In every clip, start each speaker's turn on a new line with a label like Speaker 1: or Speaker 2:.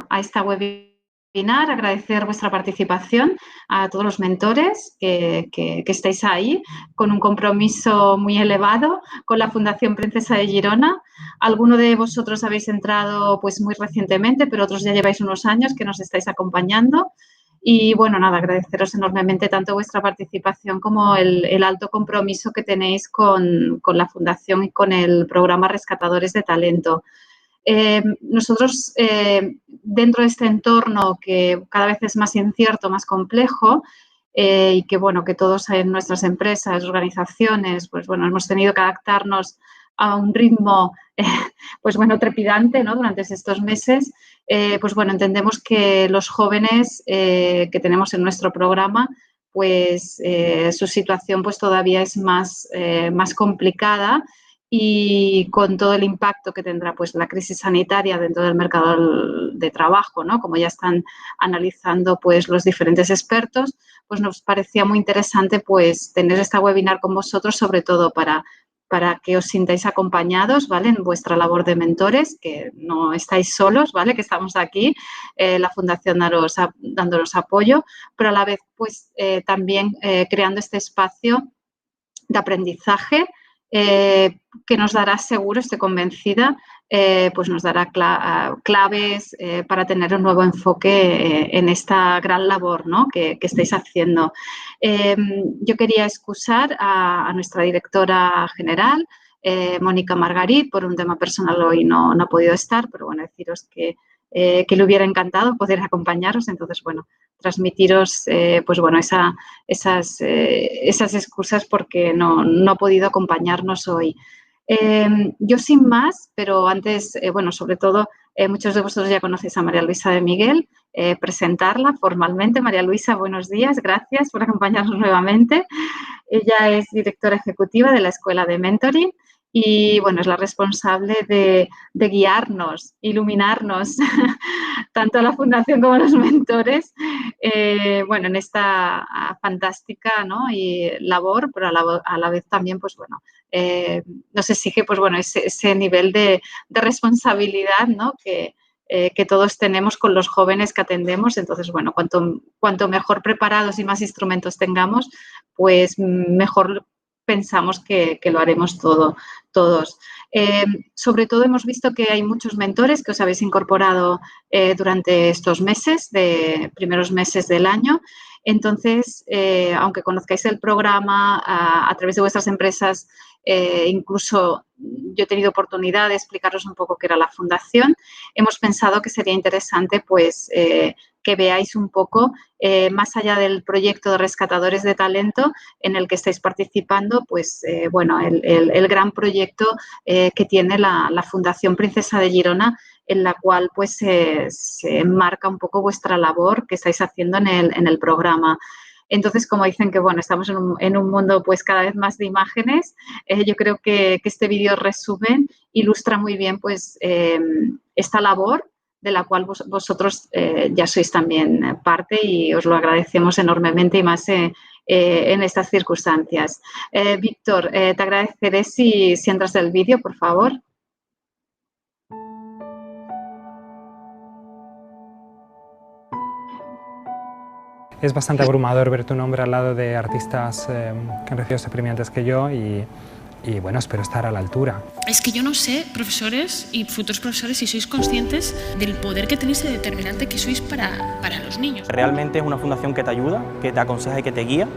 Speaker 1: a esta webinar, agradecer vuestra participación a todos los mentores que estáis ahí con un compromiso muy elevado con la Fundación Princesa de Girona. Algunos de vosotros habéis entrado pues muy recientemente, pero otros ya lleváis unos años que nos estáis acompañando. Y bueno, nada, agradeceros enormemente tanto vuestra participación como el alto compromiso que tenéis con la Fundación y con el programa Rescatadores de Talento. Nosotros, dentro de este entorno que cada vez es más incierto, más complejo, y que, bueno, que todos en nuestras empresas, organizaciones, pues, bueno, hemos tenido que adaptarnos a un ritmo, pues, bueno, trepidante, ¿no?, durante estos meses, pues, bueno, entendemos que los jóvenes que tenemos en nuestro programa, pues, su situación, pues, todavía es más complicada, y con todo el impacto que tendrá pues la crisis sanitaria dentro del mercado de trabajo, ¿no? Como ya están analizando pues los diferentes expertos, pues nos parecía muy interesante pues tener esta webinar con vosotros, sobre todo para que os sintáis acompañados, ¿vale?, en vuestra labor de mentores, que no estáis solos, ¿vale?, que estamos aquí, la Fundación dándonos apoyo, pero a la vez pues también creando este espacio de aprendizaje que nos dará, seguro, estoy convencida, pues nos dará claves para tener un nuevo enfoque en esta gran labor, ¿no?, que estáis haciendo. Yo quería excusar a nuestra directora general, Mónica Margarit, por un tema personal hoy no ha podido estar, pero bueno, deciros que le hubiera encantado poder acompañaros. Entonces, bueno, transmitiros pues bueno, esas excusas porque no ha podido acompañarnos hoy. Yo sin más, pero antes, bueno, sobre todo, muchos de vosotros ya conocéis a María Luisa de Miguel, presentarla formalmente. María Luisa, buenos días, gracias por acompañarnos nuevamente. Ella es directora ejecutiva de la Escuela de Mentoring y, bueno, es la responsable de guiarnos, iluminarnos, tanto a la Fundación como a los mentores, bueno, en esta fantástica, ¿no?, y labor, pero a la vez también, pues bueno, nos exige, pues bueno, ese nivel de responsabilidad, ¿no?, que todos tenemos con los jóvenes que atendemos. Entonces, bueno, cuanto mejor preparados y más instrumentos tengamos, pues mejor pensamos que lo haremos todos. Sobre todo hemos visto que hay muchos mentores que os habéis incorporado durante estos primeros meses del año. Entonces, aunque conozcáis el programa a través de vuestras empresas, incluso yo he tenido oportunidad de explicaros un poco qué era la Fundación, hemos pensado que sería interesante pues que veáis un poco, más allá del proyecto de Rescatadores de Talento en el que estáis participando, pues bueno, el gran proyecto que tiene la Fundación Princesa de Girona, en la cual pues se enmarca un poco vuestra labor que estáis haciendo en el programa. Entonces, como dicen que, bueno, estamos en un mundo pues cada vez más de imágenes, yo creo que este vídeo resumen ilustra muy bien pues esta labor de la cual vosotros ya sois también parte y os lo agradecemos enormemente y más en estas circunstancias. Víctor, te agradeceré si entras el vídeo, por favor.
Speaker 2: Es bastante abrumador ver tu nombre al lado de artistas que han recibido este premio antes que yo y bueno, espero estar a la altura.
Speaker 3: Es que yo no sé, profesores y futuros profesores, si sois conscientes del poder que tenéis y determinante que sois para los niños.
Speaker 4: Realmente es una fundación que te ayuda, que te aconseja y que te guía.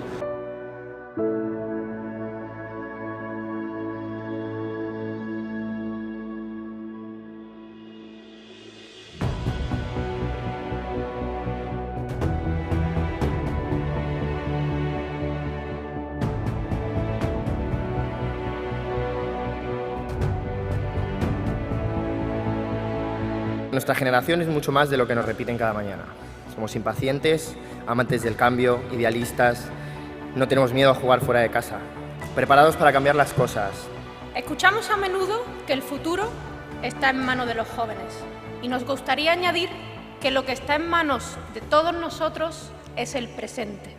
Speaker 5: Nuestra generación es mucho más de lo que nos repiten cada mañana. Somos impacientes, amantes del cambio, idealistas. No tenemos miedo a jugar fuera de casa. Preparados para cambiar las cosas.
Speaker 6: Escuchamos a menudo que el futuro está en manos de los jóvenes. Y nos gustaría añadir que lo que está en manos de todos nosotros es el presente.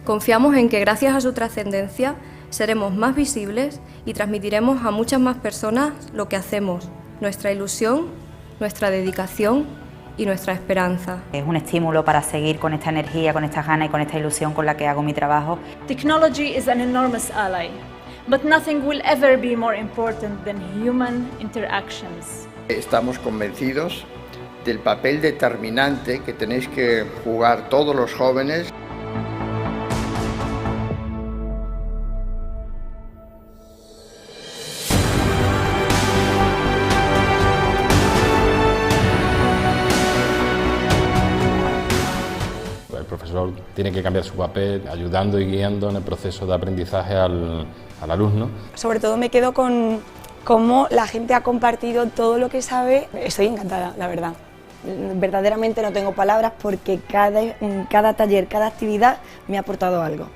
Speaker 7: Confiamos en que gracias a su trascendencia seremos más visibles y transmitiremos a muchas más personas lo que hacemos, nuestra ilusión, nuestra dedicación y nuestra esperanza.
Speaker 8: Es un estímulo para seguir con esta energía, con esta gana y con esta ilusión con la que hago mi trabajo.
Speaker 9: Technology is an enormous ally, but nothing will ever be more important than human interactions.
Speaker 10: Estamos convencidos del papel determinante que tenéis que jugar todos los jóvenes.
Speaker 11: El profesor tiene que cambiar su papel, ayudando y guiando en el proceso de aprendizaje al alumno.
Speaker 12: Sobre todo me quedo con cómo la gente ha compartido todo lo que sabe. Estoy encantada, la verdad. Verdaderamente no tengo palabras porque cada taller, cada actividad me ha aportado algo.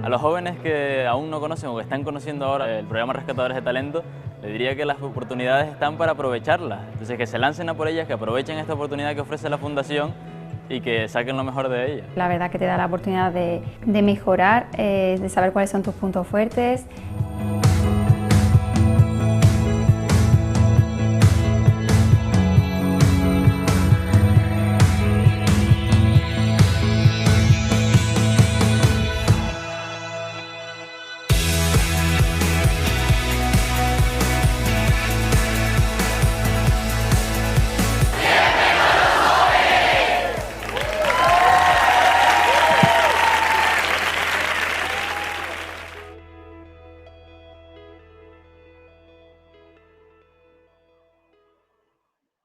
Speaker 13: A los jóvenes que aún no conocen o que están conociendo ahora el programa Rescatadores de Talento, les diría que las oportunidades están para aprovecharlas. Entonces que se lancen a por ellas, que aprovechen esta oportunidad que ofrece la Fundación y que saquen lo mejor de ella.
Speaker 14: La verdad que te da la oportunidad de mejorar, de saber cuáles son tus puntos fuertes.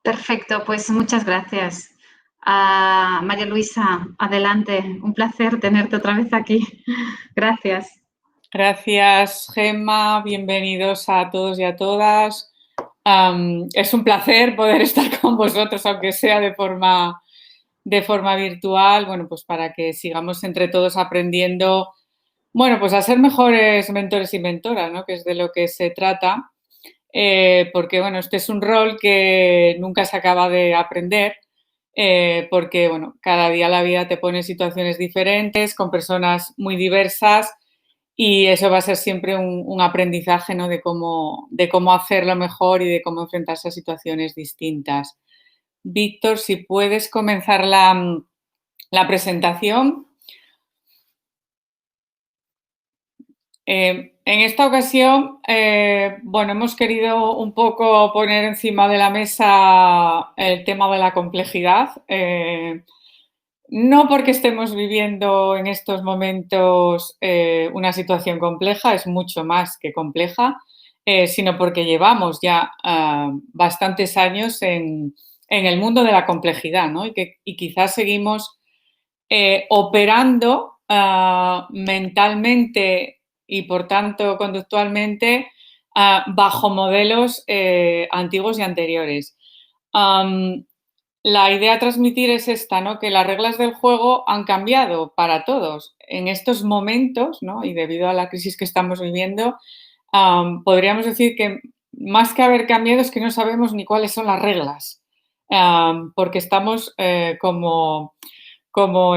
Speaker 1: Perfecto, pues muchas gracias. María Luisa, adelante. Un placer tenerte otra vez aquí. Gracias.
Speaker 15: Gracias, Gemma. Bienvenidos a todos y a todas. Es un placer poder estar con vosotros, aunque sea de forma virtual, bueno, pues para que sigamos entre todos aprendiendo, bueno, pues a ser mejores mentores y mentoras, ¿no? Que es de lo que se trata. Porque, bueno, este es un rol que nunca se acaba de aprender, porque, bueno, cada día la vida te pone situaciones diferentes, con personas muy diversas y eso va a ser siempre un aprendizaje, ¿no? de cómo hacerlo mejor y de cómo enfrentarse a situaciones distintas. Víctor, si puedes comenzar la presentación. En esta ocasión, bueno, hemos querido un poco poner encima de la mesa el tema de la complejidad, no porque estemos viviendo en estos momentos una situación compleja, es mucho más que compleja, sino porque llevamos ya bastantes años en el mundo de la complejidad, ¿no? Y quizás seguimos operando mentalmente y, por tanto, conductualmente, bajo modelos antiguos y anteriores. La idea a transmitir es esta, ¿no? Que las reglas del juego han cambiado para todos. En estos momentos, ¿no? Y debido a la crisis que estamos viviendo, podríamos decir que más que haber cambiado es que no sabemos ni cuáles son las reglas, porque estamos, como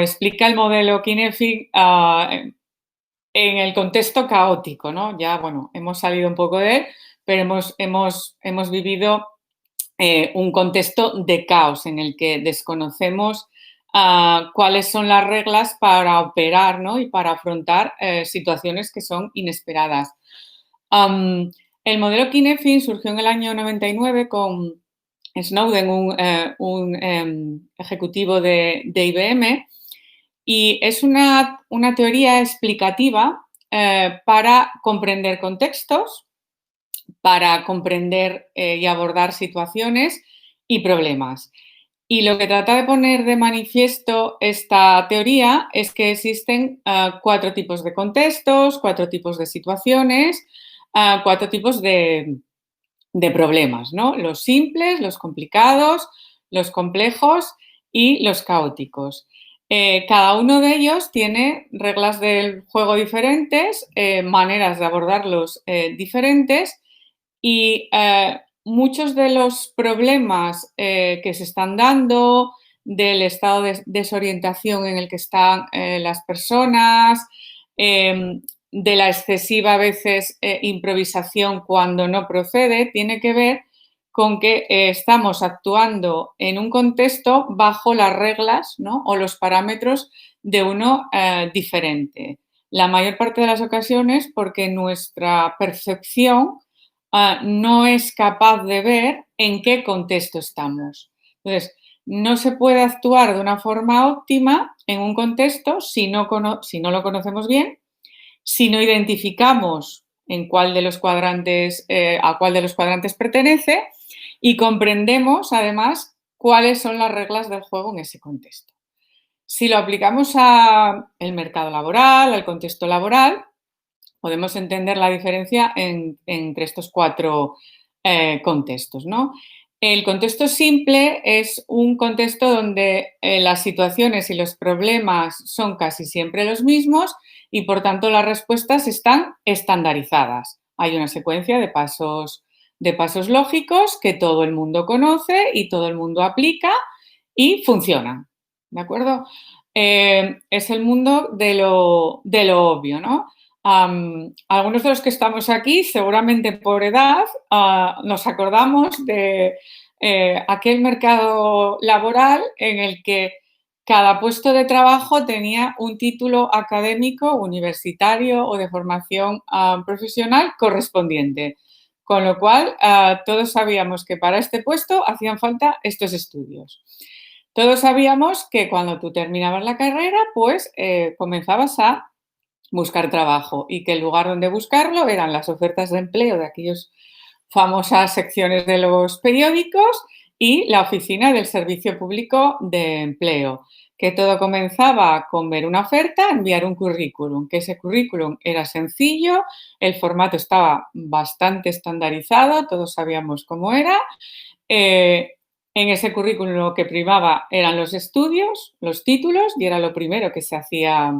Speaker 15: explica el modelo Kinefin, en el contexto caótico, ¿no? Ya, bueno, hemos salido un poco de él, pero hemos vivido un contexto de caos en el que desconocemos cuáles son las reglas para operar, ¿no? Y para afrontar situaciones que son inesperadas. El modelo Kinefin surgió en el año 99 con Snowden, un ejecutivo de IBM, y es una teoría explicativa para comprender contextos, para comprender y abordar situaciones y problemas. Y lo que trata de poner de manifiesto esta teoría es que existen 4 tipos de contextos, 4 tipos de situaciones, 4 tipos de problemas, ¿no? Los simples, los complicados, los complejos y los caóticos. Cada uno de ellos tiene reglas del juego diferentes, maneras de abordarlos diferentes y muchos de los problemas que se están dando, del estado de desorientación en el que están las personas, de la excesiva a veces improvisación cuando no procede, tiene que ver con que estamos actuando en un contexto bajo las reglas, ¿no? O los parámetros de uno diferente. La mayor parte de las ocasiones porque nuestra percepción no es capaz de ver en qué contexto estamos. Entonces, no se puede actuar de una forma óptima en un contexto si no lo conocemos bien, si no identificamos en cuál de los cuadrantes, a cuál de los cuadrantes pertenece y comprendemos, además, cuáles son las reglas del juego en ese contexto. Si lo aplicamos al mercado laboral, al contexto laboral, podemos entender la diferencia entre estos 4 contextos, ¿no? El contexto simple es un contexto donde las situaciones y los problemas son casi siempre los mismos y, por tanto, las respuestas están estandarizadas. Hay una secuencia de pasos lógicos que todo el mundo conoce y todo el mundo aplica y funcionan, ¿de acuerdo? Es el mundo de lo obvio, ¿no? Algunos de los que estamos aquí, seguramente por edad, nos acordamos de aquel mercado laboral en el que cada puesto de trabajo tenía un título académico, universitario o de formación profesional correspondiente. Con lo cual, todos sabíamos que para este puesto hacían falta estos estudios. Todos sabíamos que cuando tú terminabas la carrera, pues comenzabas a buscar trabajo y que el lugar donde buscarlo eran las ofertas de empleo de aquellas famosas secciones de los periódicos y la oficina del Servicio Público de Empleo, que todo comenzaba con ver una oferta, enviar un currículum, que ese currículum era sencillo, el formato estaba bastante estandarizado, todos sabíamos cómo era. En ese currículum lo que primaba eran los estudios, los títulos, y era lo primero que se hacía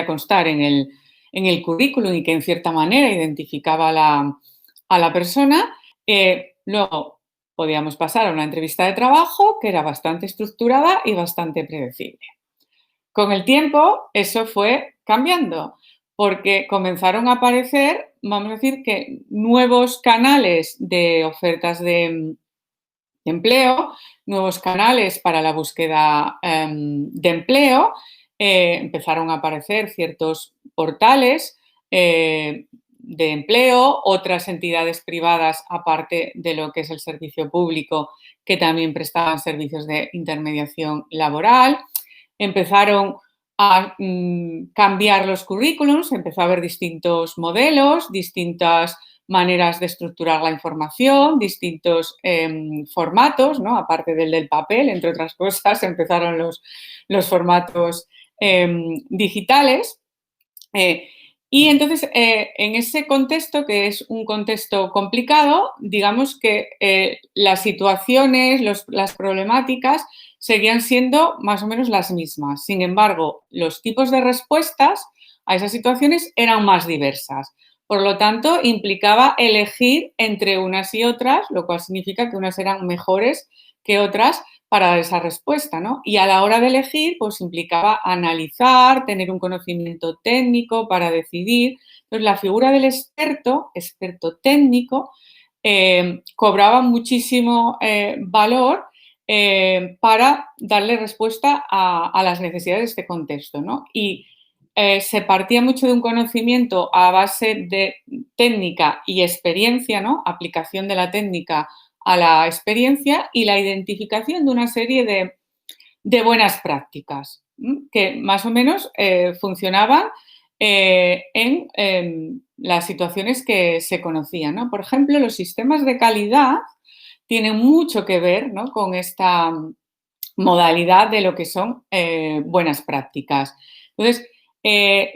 Speaker 15: constar en el currículum y que en cierta manera identificaba a la persona. Luego podíamos pasar a una entrevista de trabajo que era bastante estructurada y bastante predecible. Con el tiempo eso fue cambiando porque comenzaron a aparecer, vamos a decir, que nuevos canales de ofertas de empleo, nuevos canales para la búsqueda de empleo. Empezaron a aparecer ciertos portales de empleo, otras entidades privadas, aparte de lo que es el servicio público, que también prestaban servicios de intermediación laboral. Empezaron a cambiar los currículums, empezó a haber distintos modelos, distintas maneras de estructurar la información, distintos formatos, ¿no? Aparte del papel, entre otras cosas, empezaron los formatos digitales. Y entonces, en ese contexto, que es un contexto complicado, digamos que las situaciones, las problemáticas seguían siendo más o menos las mismas. Sin embargo, los tipos de respuestas a esas situaciones eran más diversas. Por lo tanto, implicaba elegir entre unas y otras, lo cual significa que unas eran mejores que otras para dar esa respuesta, ¿no? Y a la hora de elegir, pues implicaba analizar, tener un conocimiento técnico para decidir. Entonces, la figura del experto técnico, cobraba muchísimo valor para darle respuesta a las necesidades de este contexto, ¿no? Y se partía mucho de un conocimiento a base de técnica y experiencia, ¿no? Aplicación de la técnica a la experiencia y la identificación de una serie de buenas prácticas que más o menos funcionaban en las situaciones que se conocían, ¿no? Por ejemplo, los sistemas de calidad tiene mucho que ver, ¿no?, con esta modalidad de lo que son buenas prácticas. Entonces,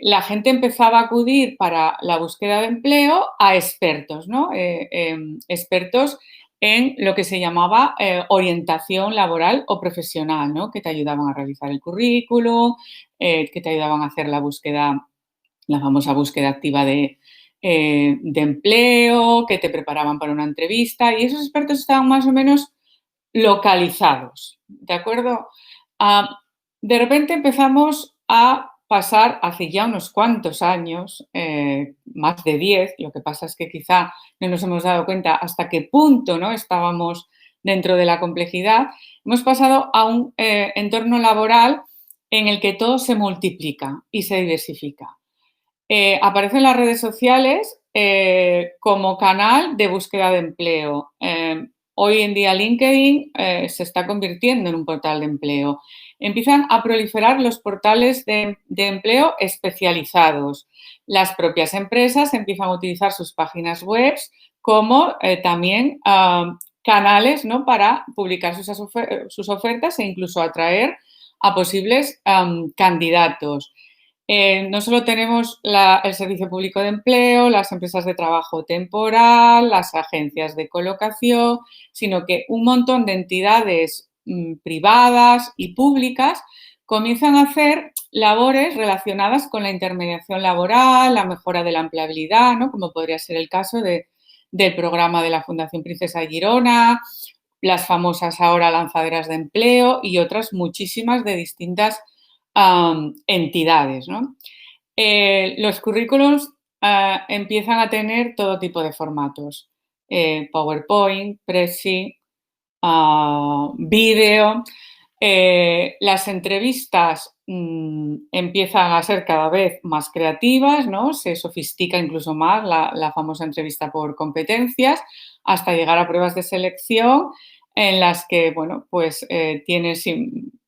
Speaker 15: la gente empezaba a acudir para la búsqueda de empleo a expertos, ¿no? Expertos en lo que se llamaba orientación laboral o profesional, ¿no?, que te ayudaban a realizar el currículum, que te ayudaban a hacer la búsqueda, la famosa búsqueda activa de empleo, que te preparaban para una entrevista, y esos expertos estaban más o menos localizados, ¿de acuerdo? De repente empezamos a pasar, hace ya unos cuantos años, más de 10, lo que pasa es que quizá no nos hemos dado cuenta hasta qué punto, ¿no?, estábamos dentro de la complejidad, hemos pasado a un entorno laboral en el que todo se multiplica y se diversifica. Aparecen las redes sociales como canal de búsqueda de empleo. Hoy en día LinkedIn se está convirtiendo en un portal de empleo. Empiezan a proliferar los portales de empleo especializados. Las propias empresas empiezan a utilizar sus páginas web como también canales, ¿no?, para publicar sus ofertas e incluso atraer a posibles candidatos. No solo tenemos el Servicio Público de Empleo, las empresas de trabajo temporal, las agencias de colocación, sino que un montón de entidades privadas y públicas comienzan a hacer labores relacionadas con la intermediación laboral, la mejora de la empleabilidad, ¿no?, como podría ser el caso del programa de la Fundación Princesa de Girona, las famosas ahora lanzaderas de empleo y otras muchísimas de distintas entidades, ¿no? Los currículums empiezan a tener todo tipo de formatos, PowerPoint, Prezi, vídeo. Las entrevistas empiezan a ser cada vez más creativas, ¿no? Se sofistica incluso más la famosa entrevista por competencias, hasta llegar a pruebas de selección en las que, bueno, pues tienes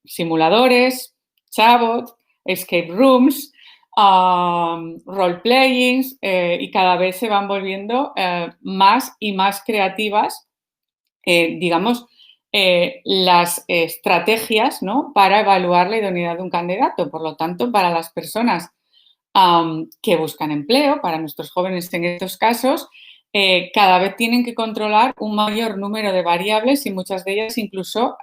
Speaker 15: simuladores, chatbot, escape rooms, role-playings, y cada vez se van volviendo más y más creativas, digamos, las estrategias, ¿no?, para evaluar la idoneidad de un candidato. Por lo tanto, para las personas que buscan empleo, para nuestros jóvenes en estos casos, cada vez tienen que controlar un mayor número de variables y muchas de ellas incluso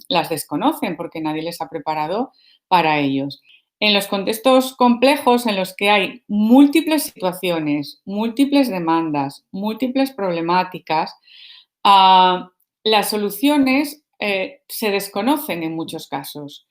Speaker 15: las desconocen porque nadie les ha preparado para ellos. En los contextos complejos en los que hay múltiples situaciones, múltiples demandas, múltiples problemáticas, las soluciones se desconocen en muchos casos.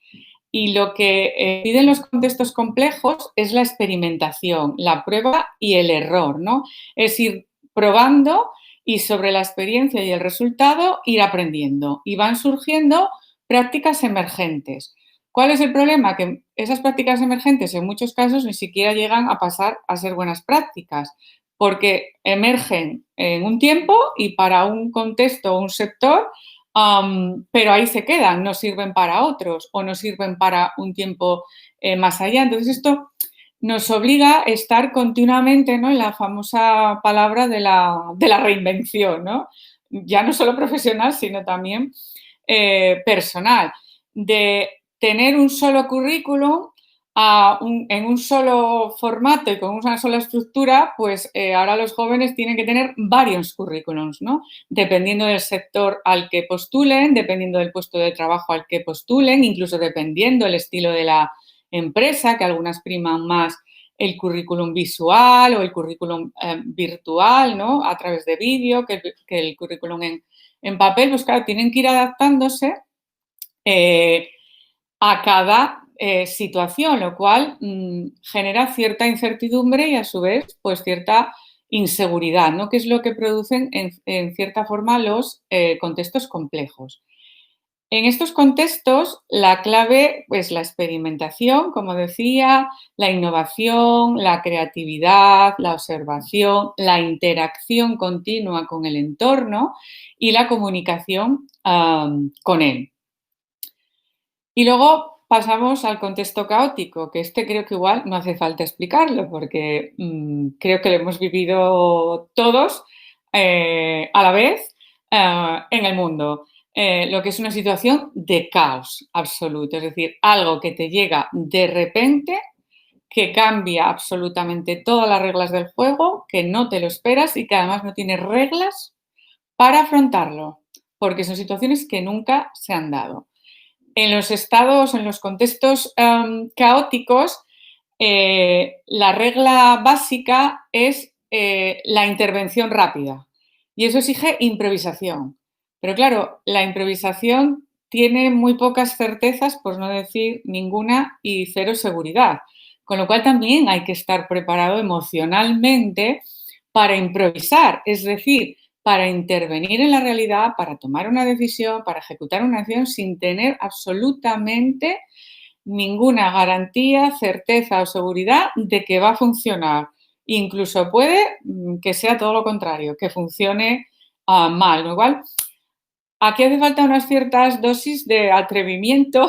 Speaker 15: Y lo que piden los contextos complejos es la experimentación, la prueba y el error, ¿no? Es ir probando y sobre la experiencia y el resultado ir aprendiendo. Y van surgiendo prácticas emergentes. ¿Cuál es el problema? Que esas prácticas emergentes en muchos casos ni siquiera llegan a pasar a ser buenas prácticas, porque emergen en un tiempo y para un contexto o un sector, pero ahí se quedan, no sirven para otros o no sirven para un tiempo más allá. Entonces, esto nos obliga a estar continuamente, ¿no?, en la famosa palabra de la reinvención, ¿no? Ya no solo profesional, sino también personal, de tener un solo currículum en un solo formato y con una sola estructura, pues ahora los jóvenes tienen que tener varios currículums, ¿no?, dependiendo del sector al que postulen, dependiendo del puesto de trabajo al que postulen, incluso dependiendo del estilo de la empresa, que algunas priman más el currículum visual o el currículum virtual, ¿no?, a través de vídeo, que el currículum en papel. Pues claro, tienen que ir adaptándose a cada situación, lo cual genera cierta incertidumbre y a su vez pues cierta inseguridad, ¿no?, que es lo que producen en cierta forma los contextos complejos. En estos contextos la clave es la experimentación, como decía, la innovación, la creatividad, la observación, la interacción continua con el entorno y la comunicación con él. Y luego pasamos al contexto caótico, que creo que igual no hace falta explicarlo porque creo que lo hemos vivido todos a la vez. en el mundo. Lo que es una situación de caos absoluto, es decir, algo que te llega de repente, que cambia absolutamente todas las reglas del juego, que no te lo esperas y que además no tienes reglas para afrontarlo, porque son situaciones que nunca se han dado. En los contextos caóticos, la regla básica es la intervención rápida y eso exige improvisación. Pero claro, la improvisación tiene muy pocas certezas, por no decir ninguna, y cero seguridad. Con lo cual también hay que estar preparado emocionalmente para improvisar, es decir, para intervenir en la realidad, para tomar una decisión, para ejecutar una acción sin tener absolutamente ninguna garantía, certeza o seguridad de que va a funcionar. Incluso puede que sea todo lo contrario, que funcione mal. Con lo cual, aquí hace falta unas ciertas dosis de atrevimiento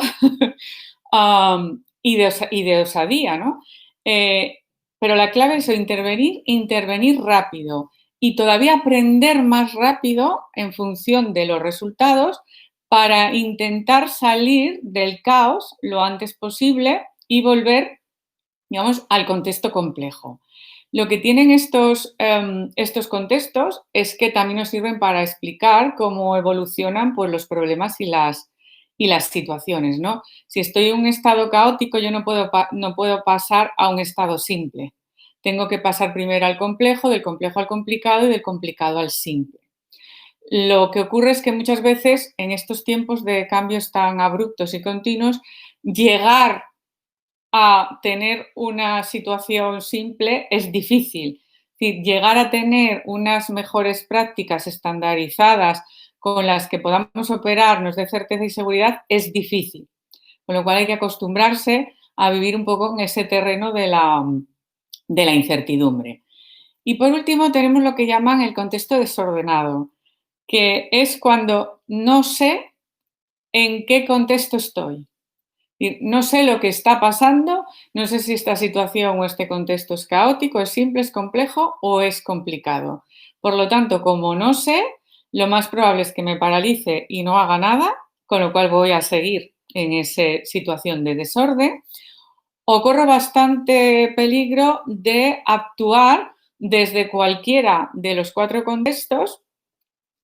Speaker 15: y de osadía, ¿no? Pero la clave es intervenir rápido y todavía aprender más rápido en función de los resultados para intentar salir del caos lo antes posible y volver, digamos, al contexto complejo. Lo que tienen estos contextos es que también nos sirven para explicar cómo evolucionan pues, los problemas y las situaciones, ¿no? Si estoy en un estado caótico, yo no puedo pasar a un estado simple. Tengo que pasar primero al complejo, del complejo al complicado y del complicado al simple. Lo que ocurre es que muchas veces en estos tiempos de cambios tan abruptos y continuos, llegar a tener una situación simple es difícil. Es decir, llegar a tener unas mejores prácticas estandarizadas con las que podamos operar, nos dé certeza y seguridad, es difícil. Con lo cual hay que acostumbrarse a vivir un poco en ese terreno de la incertidumbre. Y por último tenemos lo que llaman el contexto desordenado, que es cuando no sé en qué contexto estoy. No sé lo que está pasando, no sé si esta situación o este contexto es caótico, es simple, es complejo o es complicado. Por lo tanto, como no sé, lo más probable es que me paralice y no haga nada, con lo cual voy a seguir en esa situación de desorden, o corro bastante peligro de actuar desde cualquiera de los 4 contextos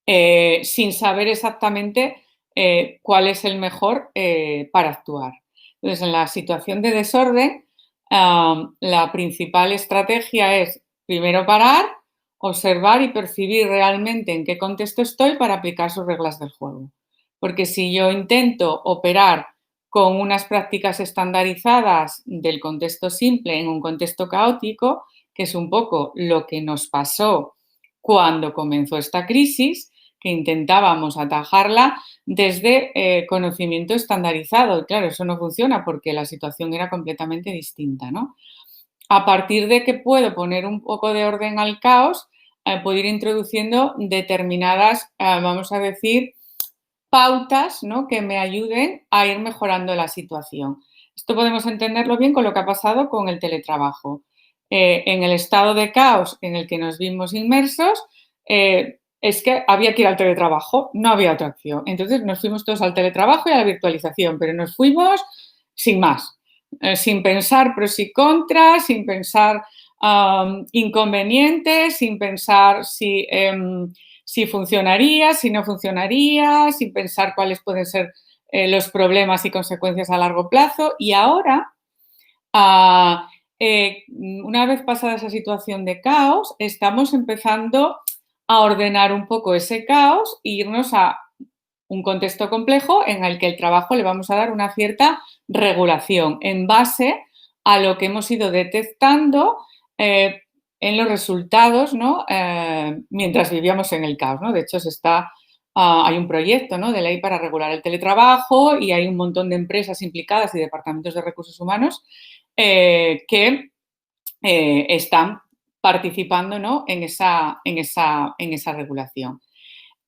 Speaker 15: sin saber exactamente cuál es el mejor para actuar. Entonces, en la situación de desorden, la principal estrategia es primero parar, observar y percibir realmente en qué contexto estoy para aplicar sus reglas del juego. Porque si yo intento operar con unas prácticas estandarizadas del contexto simple en un contexto caótico, que es un poco lo que nos pasó cuando comenzó esta crisis, que intentábamos atajarla desde conocimiento estandarizado. Y claro, eso no funciona porque la situación era completamente distinta, ¿no? A partir de que puedo poner un poco de orden al caos, puedo ir introduciendo determinadas, vamos a decir, pautas, ¿no?, que me ayuden a ir mejorando la situación. Esto podemos entenderlo bien con lo que ha pasado con el teletrabajo. En el estado de caos en el que nos vimos inmersos, es que había que ir al teletrabajo, no había otra opción. Entonces nos fuimos todos al teletrabajo y a la virtualización, pero nos fuimos sin más, sin pensar pros y contras, sin pensar inconvenientes, sin pensar si funcionaría, si no funcionaría, sin pensar cuáles pueden ser los problemas y consecuencias a largo plazo. Y ahora, una vez pasada esa situación de caos, estamos empezando a ordenar un poco ese caos e irnos a un contexto complejo en el que el trabajo le vamos a dar una cierta regulación en base a lo que hemos ido detectando en los resultados, ¿no?, mientras vivíamos en el caos, ¿no? De hecho, hay un proyecto, ¿no?, de ley para regular el teletrabajo y hay un montón de empresas implicadas y departamentos de recursos humanos que están participando, ¿no?, en esa regulación.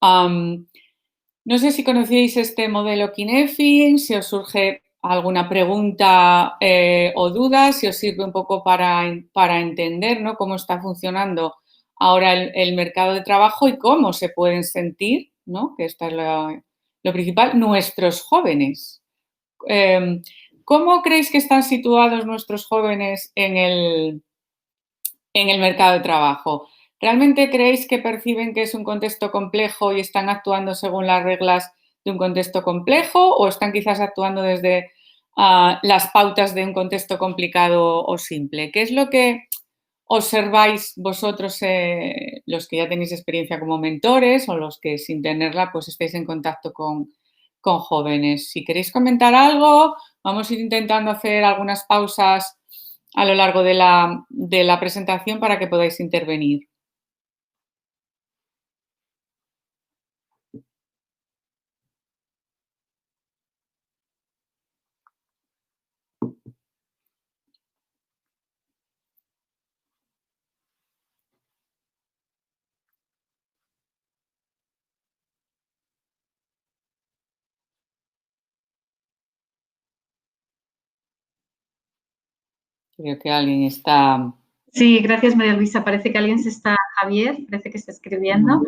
Speaker 15: No sé si conocíais este modelo Kinefin, si os surge alguna pregunta o duda, si os sirve un poco para entender, ¿no?, cómo está funcionando ahora el mercado de trabajo y cómo se pueden sentir ¿no? Que esto es lo principal, nuestros jóvenes. ¿Cómo creéis que están situados nuestros jóvenes en el mercado de trabajo? ¿Realmente creéis que perciben que es un contexto complejo y están actuando según las reglas de un contexto complejo o están quizás actuando desde las pautas de un contexto complicado o simple? ¿Qué es lo que observáis vosotros, los que ya tenéis experiencia como mentores o los que sin tenerla pues estáis en contacto con jóvenes? Si queréis comentar algo, vamos a ir intentando hacer algunas pausas a lo largo de la presentación para que podáis intervenir. Creo que alguien está...
Speaker 1: Sí, gracias María Luisa. Parece que alguien Javier, parece que está escribiendo.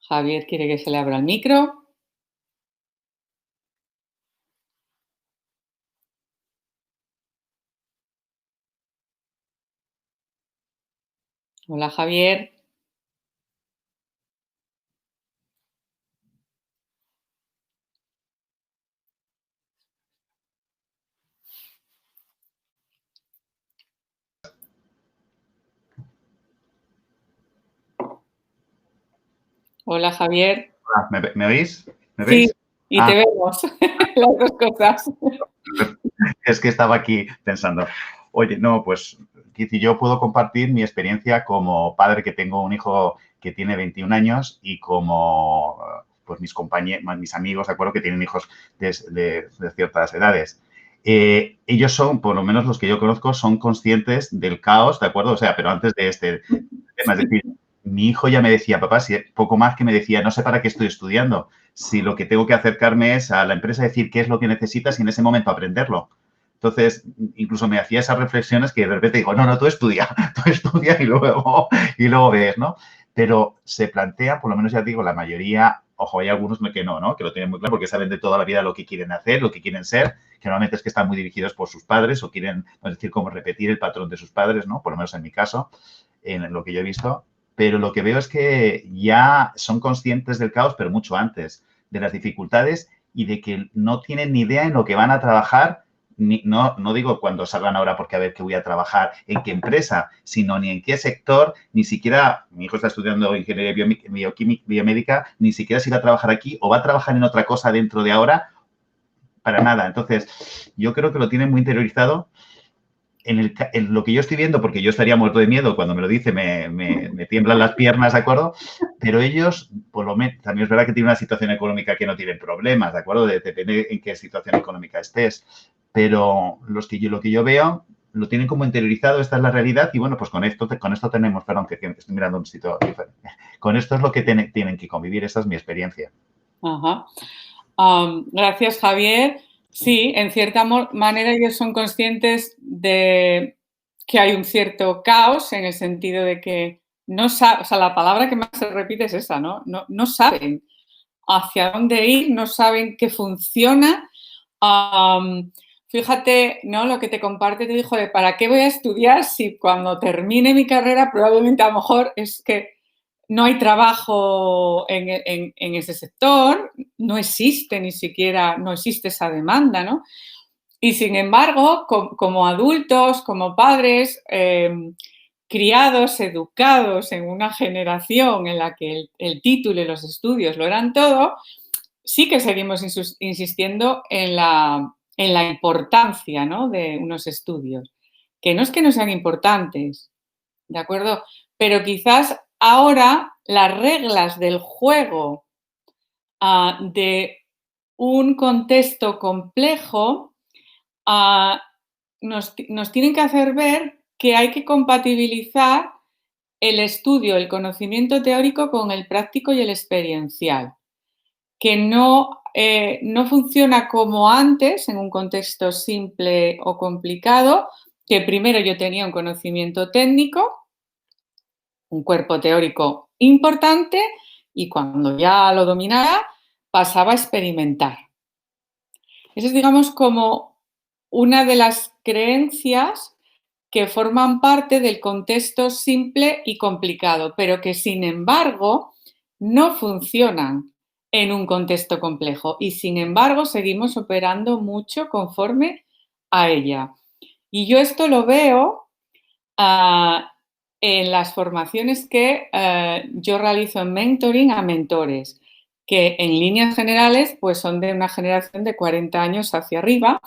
Speaker 15: Javier quiere que se le abra el micro. Hola Javier. Hola Javier.
Speaker 16: Hola, ¿me oís? ¿Me
Speaker 15: sí,
Speaker 16: veis?
Speaker 15: y te vemos, las dos cosas.
Speaker 16: Es que estaba aquí pensando, oye, no, pues yo puedo compartir mi experiencia como padre que tengo un hijo que tiene 21 años y como pues mis compañeros, mis amigos, ¿de acuerdo? Que tienen hijos de ciertas edades. Ellos son, por lo menos los que yo conozco, son conscientes del caos, ¿de acuerdo? O sea, pero antes de este tema, es decir, mi hijo ya me decía, papá, si poco más que me decía, no sé para qué estoy estudiando, si lo que tengo que acercarme es a la empresa, decir qué es lo que necesitas y en ese momento aprenderlo. Entonces, incluso me hacía esas reflexiones que de repente digo, no, tú estudia y luego ves, ¿no? Pero se plantea, por lo menos ya digo, la mayoría, ojo, hay algunos que no, que lo tienen muy claro porque saben de toda la vida lo que quieren hacer, lo que quieren ser, que normalmente es que están muy dirigidos por sus padres o quieren, es decir, como repetir el patrón de sus padres, ¿no? Por lo menos en mi caso, en lo que yo he visto. Pero lo que veo es que ya son conscientes del caos, pero mucho antes, de las dificultades y de que no tienen ni idea en lo que van a trabajar. No digo cuando salgan ahora porque a ver qué voy a trabajar, en qué empresa, sino ni en qué sector, ni siquiera, mi hijo está estudiando ingeniería biomédica, ni siquiera si va a trabajar aquí o va a trabajar en otra cosa dentro de ahora, para nada. Entonces, yo creo que lo tienen muy interiorizado. En lo que yo estoy viendo, porque yo estaría muerto de miedo cuando me lo dice, me tiemblan las piernas, ¿de acuerdo? Pero ellos, por lo menos, también es verdad que tienen una situación económica que no tienen problemas, ¿de acuerdo? Depende en qué situación económica estés. Pero lo que yo veo lo tienen como interiorizado, esta es la realidad y bueno, pues con esto tenemos, perdón, que estoy mirando un sitio diferente. Con esto es lo que tienen que convivir, esa es mi experiencia.
Speaker 15: Ajá. Gracias, Javier. Sí, en cierta manera ellos son conscientes de que hay un cierto caos en el sentido de que no saben, o sea, la palabra que más se repite es esa, ¿no? No saben hacia dónde ir, no saben qué funciona. Fíjate, ¿no? Lo que te comparte, te dijo de ¿para qué voy a estudiar si cuando termine mi carrera probablemente a lo mejor es que no hay trabajo en ese sector, no existe ni siquiera, no existe esa demanda, ¿no? Y sin embargo, como adultos, como padres, criados, educados en una generación en la que el título y los estudios lo eran todo, sí que seguimos insistiendo en la importancia, ¿no? De unos estudios. Que no es que no sean importantes, ¿de acuerdo? Pero quizás ahora las reglas del juego de un contexto complejo nos tienen que hacer ver que hay que compatibilizar el estudio, el conocimiento teórico con el práctico y el experiencial. Que no funciona como antes en un contexto simple o complicado, que primero yo tenía un conocimiento técnico un cuerpo teórico importante y cuando ya lo dominara pasaba a experimentar. Esa es, digamos, como una de las creencias que forman parte del contexto simple y complicado, pero que sin embargo no funcionan en un contexto complejo y sin embargo seguimos operando mucho conforme a ella. Y yo esto lo veo en las formaciones que yo realizo en mentoring a mentores, que en líneas generales pues son de una generación de 40 años hacia arriba,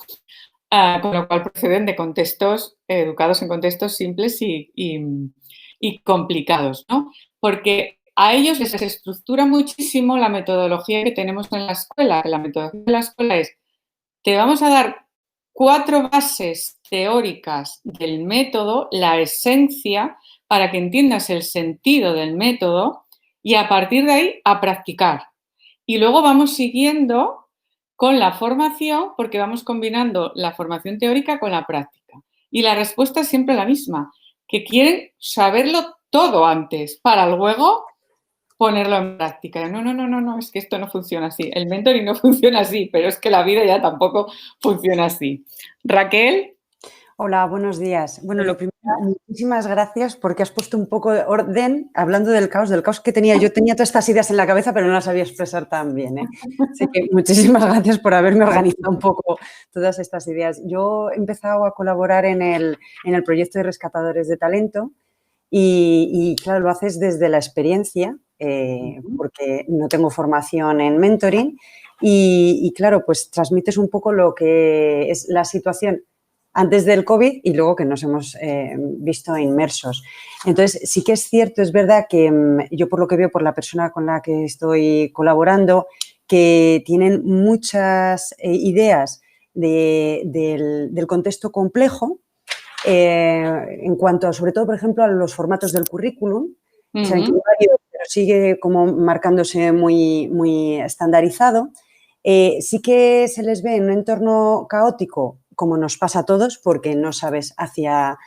Speaker 15: con lo cual proceden de contextos educados en contextos simples y complicados, ¿no? Porque a ellos les estructura muchísimo la metodología que tenemos en la escuela. La metodología de la escuela es, te vamos a dar 4 bases teóricas del método, la esencia, para que entiendas el sentido del método y a partir de ahí a practicar. Y luego vamos siguiendo con la formación porque vamos combinando la formación teórica con la práctica. Y la respuesta es siempre la misma, que quieren saberlo todo antes para luego ponerlo en práctica. No, es que esto no funciona así. El mentoring no funciona así, pero es que la vida ya tampoco funciona así. Raquel.
Speaker 17: Hola, buenos días. Bueno, lo primero, muchísimas gracias porque has puesto un poco de orden hablando del caos que tenía. Yo tenía todas estas ideas en la cabeza, pero no las sabía expresar tan bien, ¿eh? Así que muchísimas gracias por haberme organizado un poco todas estas ideas. Yo he empezado a colaborar en el proyecto de Rescatadores de Talento y claro, lo haces desde la experiencia porque no tengo formación en mentoring y claro, pues transmites un poco lo que es la situación antes del COVID y luego que nos hemos visto inmersos. Entonces, sí que es cierto, es verdad que yo por lo que veo por la persona con la que estoy colaborando, que tienen muchas ideas del contexto complejo en cuanto, sobre todo, por ejemplo, a los formatos del currículum. O sea, pero sigue como marcándose muy estandarizado. Sí que se les ve en un entorno caótico, como nos pasa a todos, porque no sabes hacia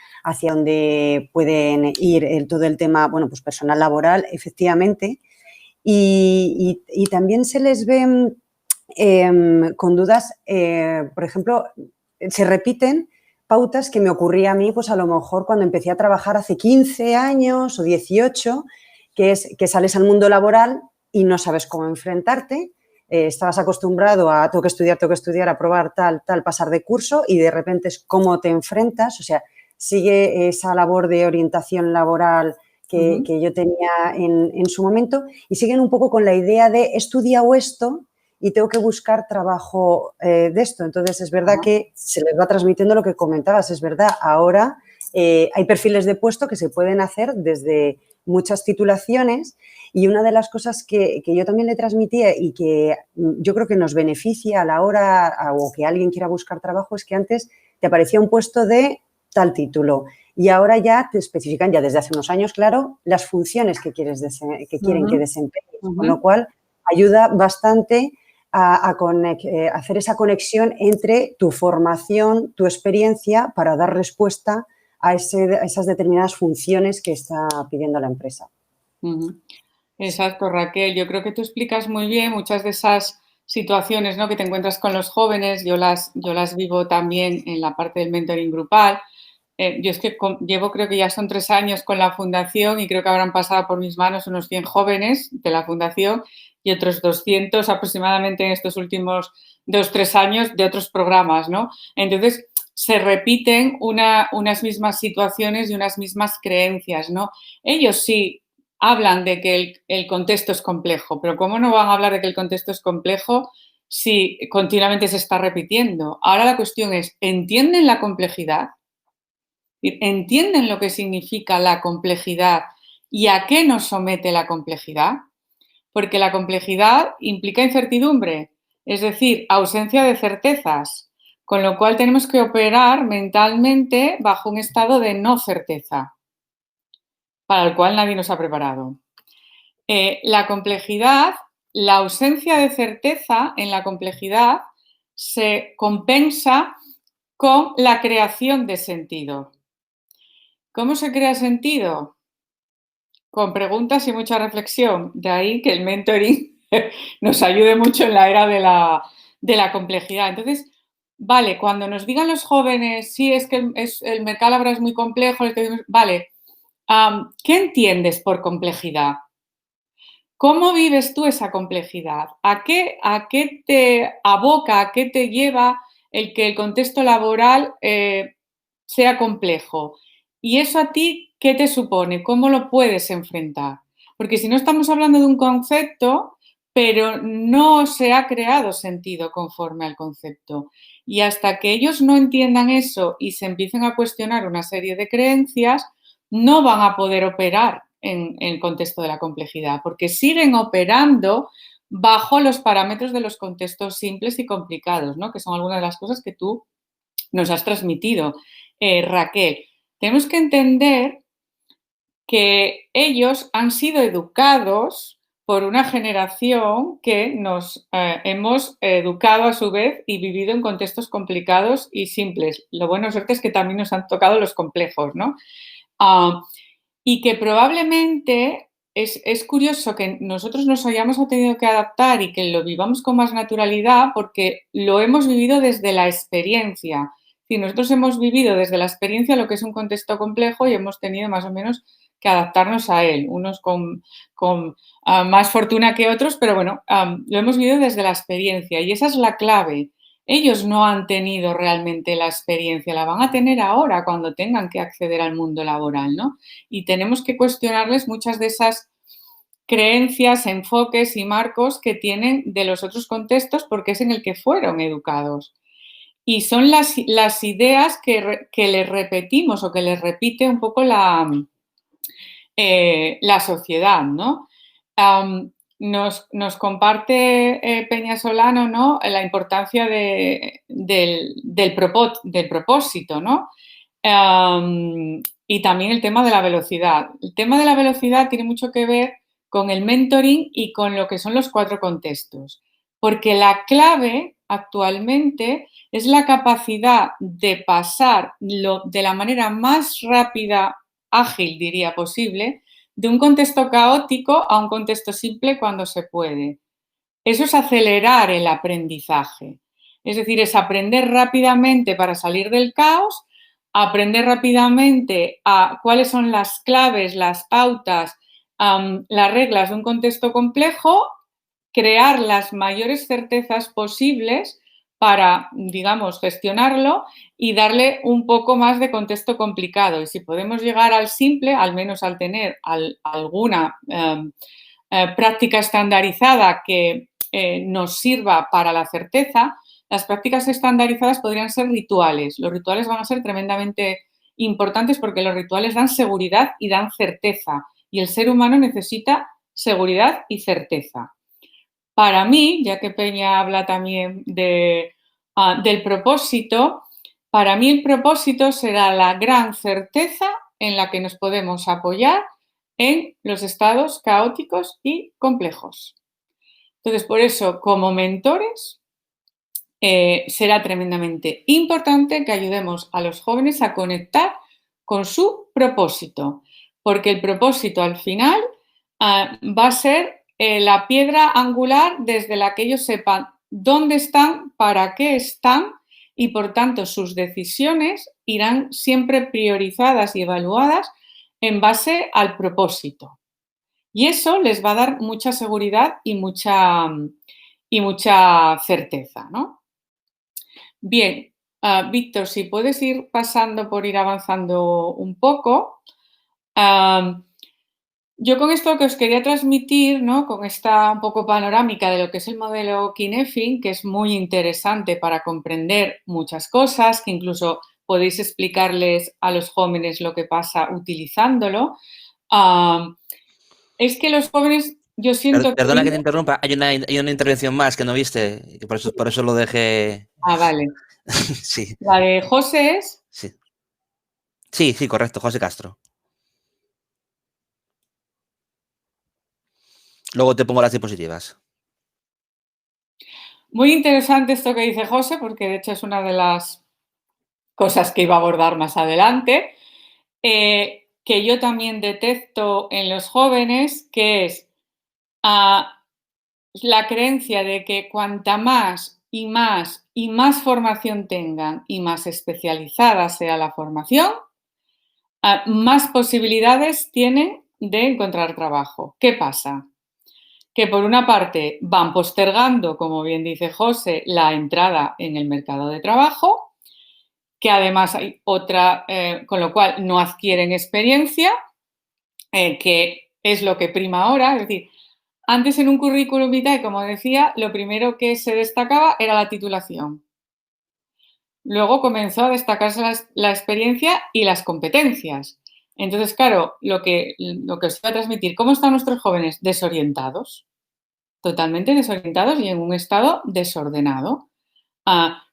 Speaker 17: dónde pueden ir todo el tema, bueno, pues personal laboral, efectivamente. Y también se les ve con dudas, por ejemplo, se repiten pautas que me ocurría a mí, pues a lo mejor cuando empecé a trabajar hace 15 años o 18, que es que sales al mundo laboral y no sabes cómo enfrentarte. Estabas acostumbrado a tengo que estudiar, aprobar tal, pasar de curso y de repente es cómo te enfrentas, o sea, sigue esa labor de orientación laboral que yo tenía en su momento y siguen un poco con la idea de he estudiado esto y tengo que buscar trabajo de esto. Entonces, es verdad que se les va transmitiendo lo que comentabas, es verdad, ahora hay perfiles de puesto que se pueden hacer desde muchas titulaciones y una de las cosas que yo también le transmitía y que yo creo que nos beneficia a la hora o que alguien quiera buscar trabajo es que antes te aparecía un puesto de tal título y ahora ya te especifican, ya desde hace unos años, claro, las funciones que quieren que desempeñes, con lo cual ayuda bastante a hacer esa conexión entre tu formación, tu experiencia para dar respuesta a esas determinadas funciones que está pidiendo la empresa.
Speaker 15: Exacto, Raquel. Yo creo que tú explicas muy bien muchas de esas situaciones, ¿no?, que te encuentras con los jóvenes. Yo las vivo también en la parte del mentoring grupal. Yo es que llevo, creo que ya son 3 años con la fundación y creo que habrán pasado por mis manos unos 100 jóvenes de la fundación y otros 200 aproximadamente en estos últimos 2-3 años de otros programas, ¿no? Entonces, se repiten unas mismas situaciones y unas mismas creencias, ¿no? Ellos sí hablan de que el contexto es complejo, pero ¿cómo no van a hablar de que el contexto es complejo si continuamente se está repitiendo? Ahora la cuestión es, ¿entienden la complejidad? ¿Entienden lo que significa la complejidad y a qué nos somete la complejidad? Porque la complejidad implica incertidumbre, es decir, ausencia de certezas, con lo cual tenemos que operar mentalmente bajo un estado de no certeza, para el cual nadie nos ha preparado. La complejidad, la ausencia de certeza en la complejidad se compensa con la creación de sentido. ¿Cómo se crea sentido? con preguntas y mucha reflexión. De ahí que el mentoring nos ayude mucho en la era de la complejidad. Entonces, vale, cuando nos digan los jóvenes, sí, es que el mercado laboral es muy complejo, vale, ¿qué entiendes por complejidad? ¿Cómo vives tú esa complejidad? ¿A qué te aboca, a qué te lleva el que el contexto laboral sea complejo? ¿Y eso a ti qué te supone? ¿Cómo lo puedes enfrentar? Porque si no estamos hablando de un concepto, pero no se ha creado sentido conforme al concepto. Y hasta que ellos no entiendan eso y se empiecen a cuestionar una serie de creencias, no van a poder operar en el contexto de la complejidad, porque siguen operando bajo los parámetros de los contextos simples y complicados, ¿no? Que son algunas de las cosas que tú nos has transmitido, Raquel. Tenemos que entender que ellos han sido educados por una generación que nos hemos educado a su vez y vivido en contextos complicados y simples. Lo bueno es que también nos han tocado los complejos, ¿no? Y que probablemente es curioso que nosotros nos hayamos tenido que adaptar y que lo vivamos con más naturalidad porque lo hemos vivido desde la experiencia. Si nosotros hemos vivido desde la experiencia lo que es un contexto complejo y hemos tenido más o menos que adaptarnos a él, unos con más fortuna que otros, pero bueno, lo hemos vivido desde la experiencia y esa es la clave. Ellos no han tenido realmente la experiencia, la van a tener ahora cuando tengan que acceder al mundo laboral, ¿no? Y tenemos que cuestionarles muchas de esas creencias, enfoques y marcos que tienen de los otros contextos porque es en el que fueron educados. Y son las ideas que les repetimos o que les repite un poco la sociedad, ¿no? Nos comparte Peña Solano, ¿no? La importancia del propósito, ¿no? Y también el tema de la velocidad. El tema de la velocidad tiene mucho que ver con el mentoring y con lo que son los 4 contextos, porque la clave actualmente es la capacidad de pasar de la manera más rápida, ágil, diría, posible, de un contexto caótico a un contexto simple cuando se puede. Eso es acelerar el aprendizaje. Es decir, es aprender rápidamente para salir del caos, aprender rápidamente a cuáles son las claves, las pautas, las reglas de un contexto complejo, crear las mayores certezas posibles para, digamos, gestionarlo y darle un poco más de contexto complicado. Y si podemos llegar al simple, al menos al tener alguna práctica estandarizada que nos sirva para la certeza, las prácticas estandarizadas podrían ser rituales. Los rituales van a ser tremendamente importantes porque los rituales dan seguridad y dan certeza. Y el ser humano necesita seguridad y certeza. Para mí, ya que Peña habla también del propósito, para mí el propósito será la gran certeza en la que nos podemos apoyar en los estados caóticos y complejos. Entonces, por eso, como mentores, será tremendamente importante que ayudemos a los jóvenes a conectar con su propósito, porque el propósito al final va a ser la piedra angular desde la que ellos sepan dónde están, para qué están y, por tanto, sus decisiones irán siempre priorizadas y evaluadas en base al propósito. Y eso les va a dar mucha seguridad y mucha certeza, ¿no? Bien, Víctor, si puedes ir pasando por ir avanzando un poco. Yo con esto que os quería transmitir, ¿no? Con esta un poco panorámica de lo que es el modelo Kinefin, que es muy interesante para comprender muchas cosas, que incluso podéis explicarles a los jóvenes lo que pasa utilizándolo, es que los jóvenes, yo siento que...
Speaker 18: Perdona que te interrumpa, hay una intervención más que no viste, que por eso lo dejé...
Speaker 15: Ah, vale.
Speaker 18: Sí.
Speaker 15: ¿La de José es?
Speaker 18: Sí, correcto, José Castro. Luego te pongo las diapositivas.
Speaker 15: Muy interesante esto que dice José, porque de hecho es una de las cosas que iba a abordar más adelante. que yo también detecto en los jóvenes, que es la creencia de que cuanta más y más formación tengan y más especializada sea la formación, más posibilidades tienen de encontrar trabajo. ¿Qué pasa? Que por una parte van postergando, como bien dice José, la entrada en el mercado de trabajo, que además hay otra, con lo cual no adquieren experiencia, que es lo que prima ahora. Es decir, antes en un currículum vitae, como decía, lo primero que se destacaba era la titulación. Luego comenzó a destacarse la experiencia y las competencias. Entonces, claro, lo que os iba a transmitir, ¿cómo están nuestros jóvenes? Desorientados, totalmente desorientados y en un estado desordenado.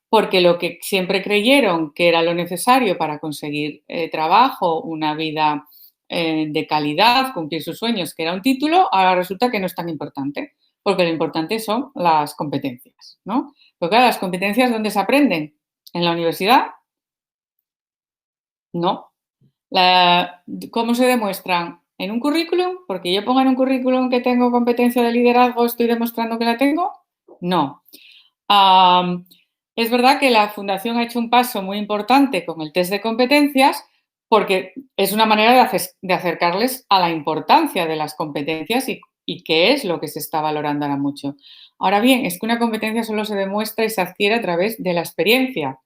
Speaker 15: Porque lo que siempre creyeron que era lo necesario para conseguir trabajo, una vida de calidad, cumplir sus sueños, que era un título, ahora resulta que no es tan importante, porque lo importante son las competencias, ¿no? Porque claro, las competencias, ¿dónde se aprenden? ¿En la universidad? No. ¿Cómo se demuestran? ¿En un currículum? Porque yo pongo en un currículum que tengo competencia de liderazgo, ¿estoy demostrando que la tengo? No. Es verdad que la Fundación ha hecho un paso muy importante con el test de competencias porque es una manera de acercarles a la importancia de las competencias y qué es lo que se está valorando ahora mucho. Ahora bien, es que una competencia solo se demuestra y se adquiere a través de la experiencia,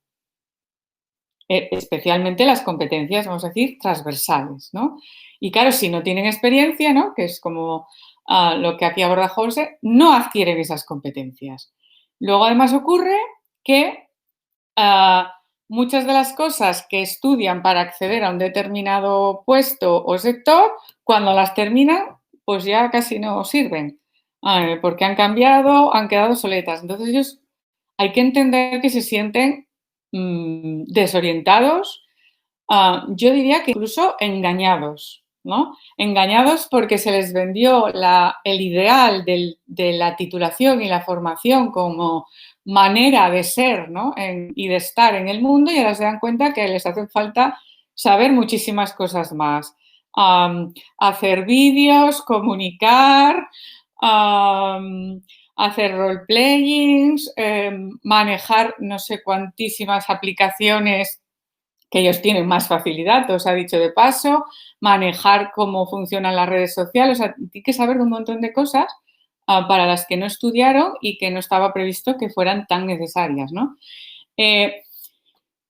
Speaker 15: especialmente las competencias, vamos a decir, transversales, ¿no? Y claro, si no tienen experiencia, ¿no?, que es como lo que aquí aborda José, no adquieren esas competencias. Luego, además, ocurre que muchas de las cosas que estudian para acceder a un determinado puesto o sector, cuando las terminan, pues ya casi no sirven, porque han cambiado, han quedado obsoletas. Entonces, ellos hay que entender que se sienten desorientados, yo diría que incluso engañados, ¿no? Engañados porque se les vendió el ideal de la titulación y la formación como manera de ser, ¿no?, y de estar en el mundo, y ahora se dan cuenta que les hace falta saber muchísimas cosas más. Hacer vídeos, comunicar, hacer role-playings, manejar no sé cuantísimas aplicaciones que ellos tienen más facilidad, os ha dicho de paso, manejar cómo funcionan las redes sociales, o sea, hay que saber un montón de cosas para las que no estudiaron y que no estaba previsto que fueran tan necesarias, ¿no?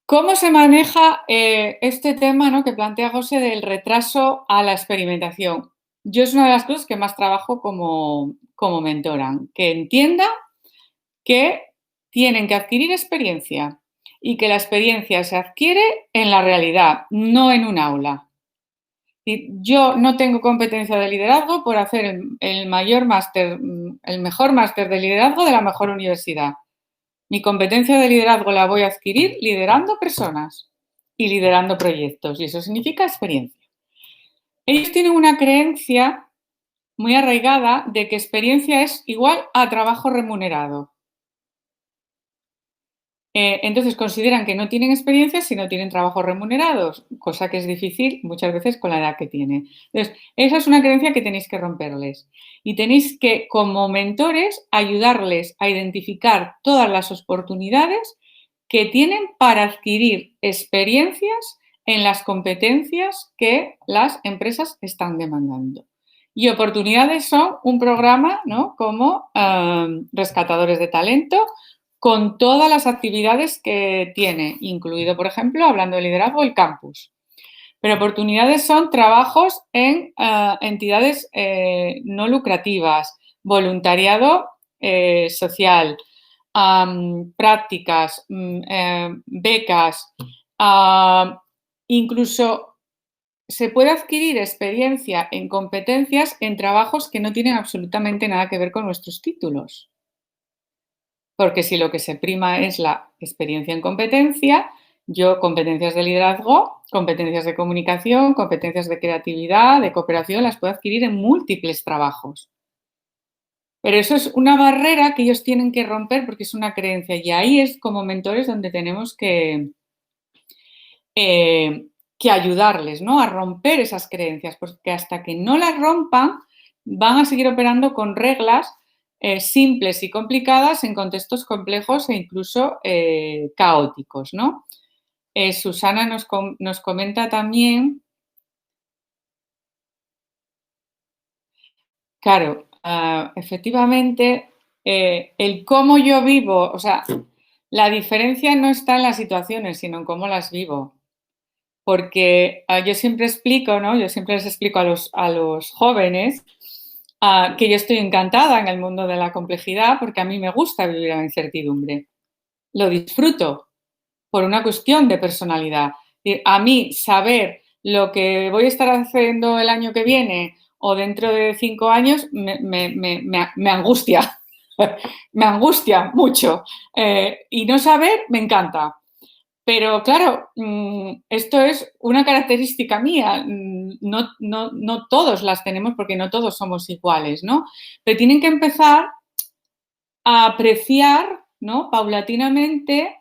Speaker 15: ¿Cómo se maneja este tema, ¿no?, que plantea José del retraso a la experimentación? Yo es una de las cosas que más trabajo como mentora, que entienda que tienen que adquirir experiencia y que la experiencia se adquiere en la realidad, no en un aula. Yo no tengo competencia de liderazgo por hacer el mejor máster de liderazgo de la mejor universidad. Mi competencia de liderazgo la voy a adquirir liderando personas y liderando proyectos, y eso significa experiencia. Ellos tienen una creencia muy arraigada de que experiencia es igual a trabajo remunerado. Entonces consideran que no tienen experiencia si no tienen trabajos remunerados, cosa que es difícil muchas veces con la edad que tienen. Entonces, esa es una creencia que tenéis que romperles y tenéis que, como mentores, ayudarles a identificar todas las oportunidades que tienen para adquirir experiencias en las competencias que las empresas están demandando. Y oportunidades son un programa, ¿no?, como Rescatadores de Talento, con todas las actividades que tiene, incluido, por ejemplo, hablando de liderazgo, el campus. Pero oportunidades son trabajos en entidades no lucrativas, voluntariado social, prácticas, becas, incluso se puede adquirir experiencia en competencias en trabajos que no tienen absolutamente nada que ver con nuestros títulos. Porque si lo que se prima es la experiencia en competencia, yo competencias de liderazgo, competencias de comunicación, competencias de creatividad, de cooperación, las puedo adquirir en múltiples trabajos. Pero eso es una barrera que ellos tienen que romper porque es una creencia, y ahí es como mentores donde tenemos que que ayudarles, ¿no? A romper esas creencias, porque hasta que no las rompan van a seguir operando con reglas simples y complicadas en contextos complejos e incluso caóticos, ¿no? Susana nos comenta también, claro, efectivamente, el cómo yo vivo, o sea, la diferencia no está en las situaciones, sino en cómo las vivo. Porque yo siempre explico, ¿no? Yo siempre les explico a los jóvenes que yo estoy encantada en el mundo de la complejidad porque a mí me gusta vivir en la incertidumbre. Lo disfruto por una cuestión de personalidad. A mí saber lo que voy a estar haciendo el año que viene o dentro de 5 años me angustia. Me angustia mucho. Y no saber me encanta. Pero claro, esto es una característica mía. No todos las tenemos porque no todos somos iguales, ¿no? Pero tienen que empezar a apreciar, ¿no? Paulatinamente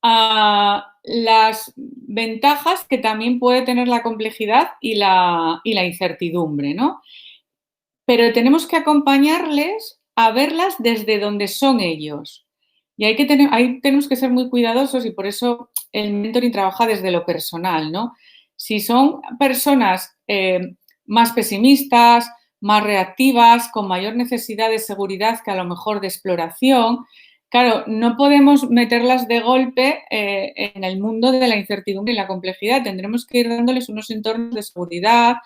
Speaker 15: las ventajas que también puede tener la complejidad y la incertidumbre, ¿no? Pero tenemos que acompañarles a verlas desde donde son ellos. Y ahí tenemos que ser muy cuidadosos y por eso el mentoring trabaja desde lo personal, ¿no? Si son personas más pesimistas, más reactivas, con mayor necesidad de seguridad que a lo mejor de exploración, claro, no podemos meterlas de golpe en el mundo de la incertidumbre y la complejidad. Tendremos que ir dándoles unos entornos de seguridad,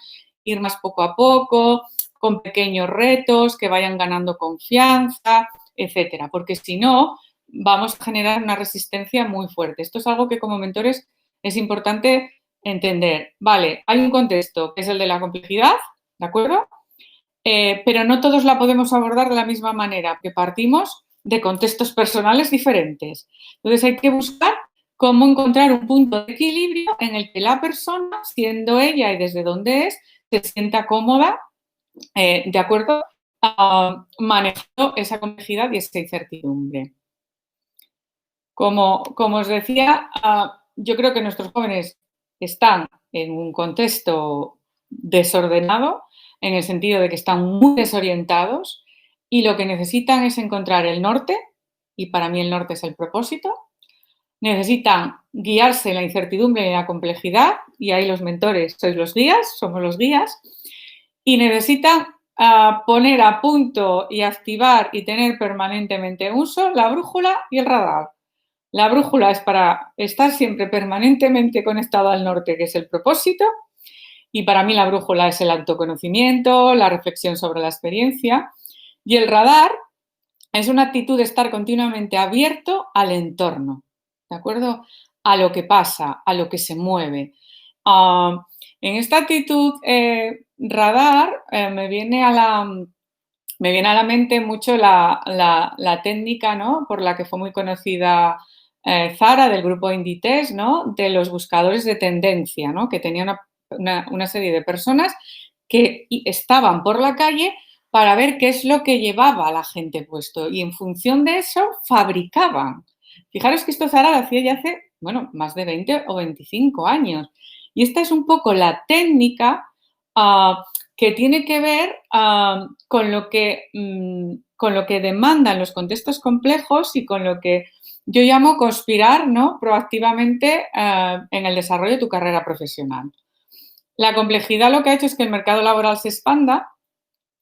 Speaker 15: ir más poco a poco, con pequeños retos que vayan ganando confianza, etcétera. Porque si no, vamos a generar una resistencia muy fuerte. Esto es algo que como mentores es importante entender. Vale, hay un contexto que es el de la complejidad, ¿de acuerdo? Pero no todos la podemos abordar de la misma manera, porque partimos de contextos personales diferentes. Entonces hay que buscar cómo encontrar un punto de equilibrio en el que la persona, siendo ella y desde donde es, se sienta cómoda, de acuerdo, manejando esa complejidad y esa incertidumbre. Como os decía, yo creo que nuestros jóvenes están en un contexto desordenado, en el sentido de que están muy desorientados y lo que necesitan es encontrar el norte, y para mí el norte es el propósito. Necesitan guiarse en la incertidumbre y la complejidad, y ahí los mentores sois los guías, somos los guías, y necesitan poner a punto y activar y tener permanentemente en uso la brújula y el radar. La brújula es para estar siempre permanentemente conectado al norte, que es el propósito, y para mí la brújula es el autoconocimiento, la reflexión sobre la experiencia, y el radar es una actitud de estar continuamente abierto al entorno, ¿de acuerdo? A lo que pasa, a lo que se mueve. En esta actitud radar me viene a la mente mucho la técnica, ¿no?, por la que fue muy conocida Zara, del grupo Inditex, ¿no?, de los buscadores de tendencia, ¿no?, que tenía una serie de personas que estaban por la calle para ver qué es lo que llevaba a la gente puesto y en función de eso fabricaban. Fijaros que esto Zara lo hacía ya hace, bueno, más de 20 o 25 años. Y esta es un poco la técnica que tiene que ver con lo que demandan los contextos complejos y con lo que yo llamo conspirar, ¿no?, proactivamente en el desarrollo de tu carrera profesional. La complejidad lo que ha hecho es que el mercado laboral se expanda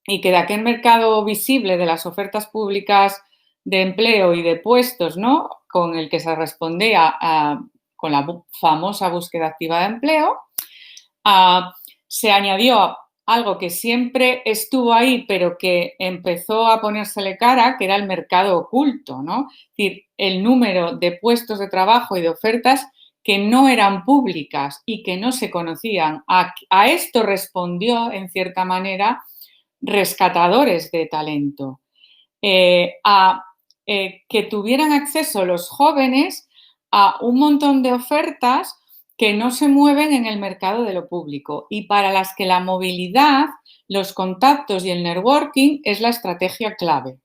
Speaker 15: y que de aquel mercado visible de las ofertas públicas de empleo y de puestos, ¿no?, con el que se respondía con la famosa búsqueda activa de empleo, se añadió algo que siempre estuvo ahí, pero que empezó a ponérsele cara, que era el mercado oculto, ¿no? Es decir, el número de puestos de trabajo y de ofertas que no eran públicas y que no se conocían. A esto respondió, en cierta manera, rescatadores de talento. Que tuvieran acceso los jóvenes a un montón de ofertas que no se mueven en el mercado de lo público y para las que la movilidad, los contactos y el networking es la estrategia clave.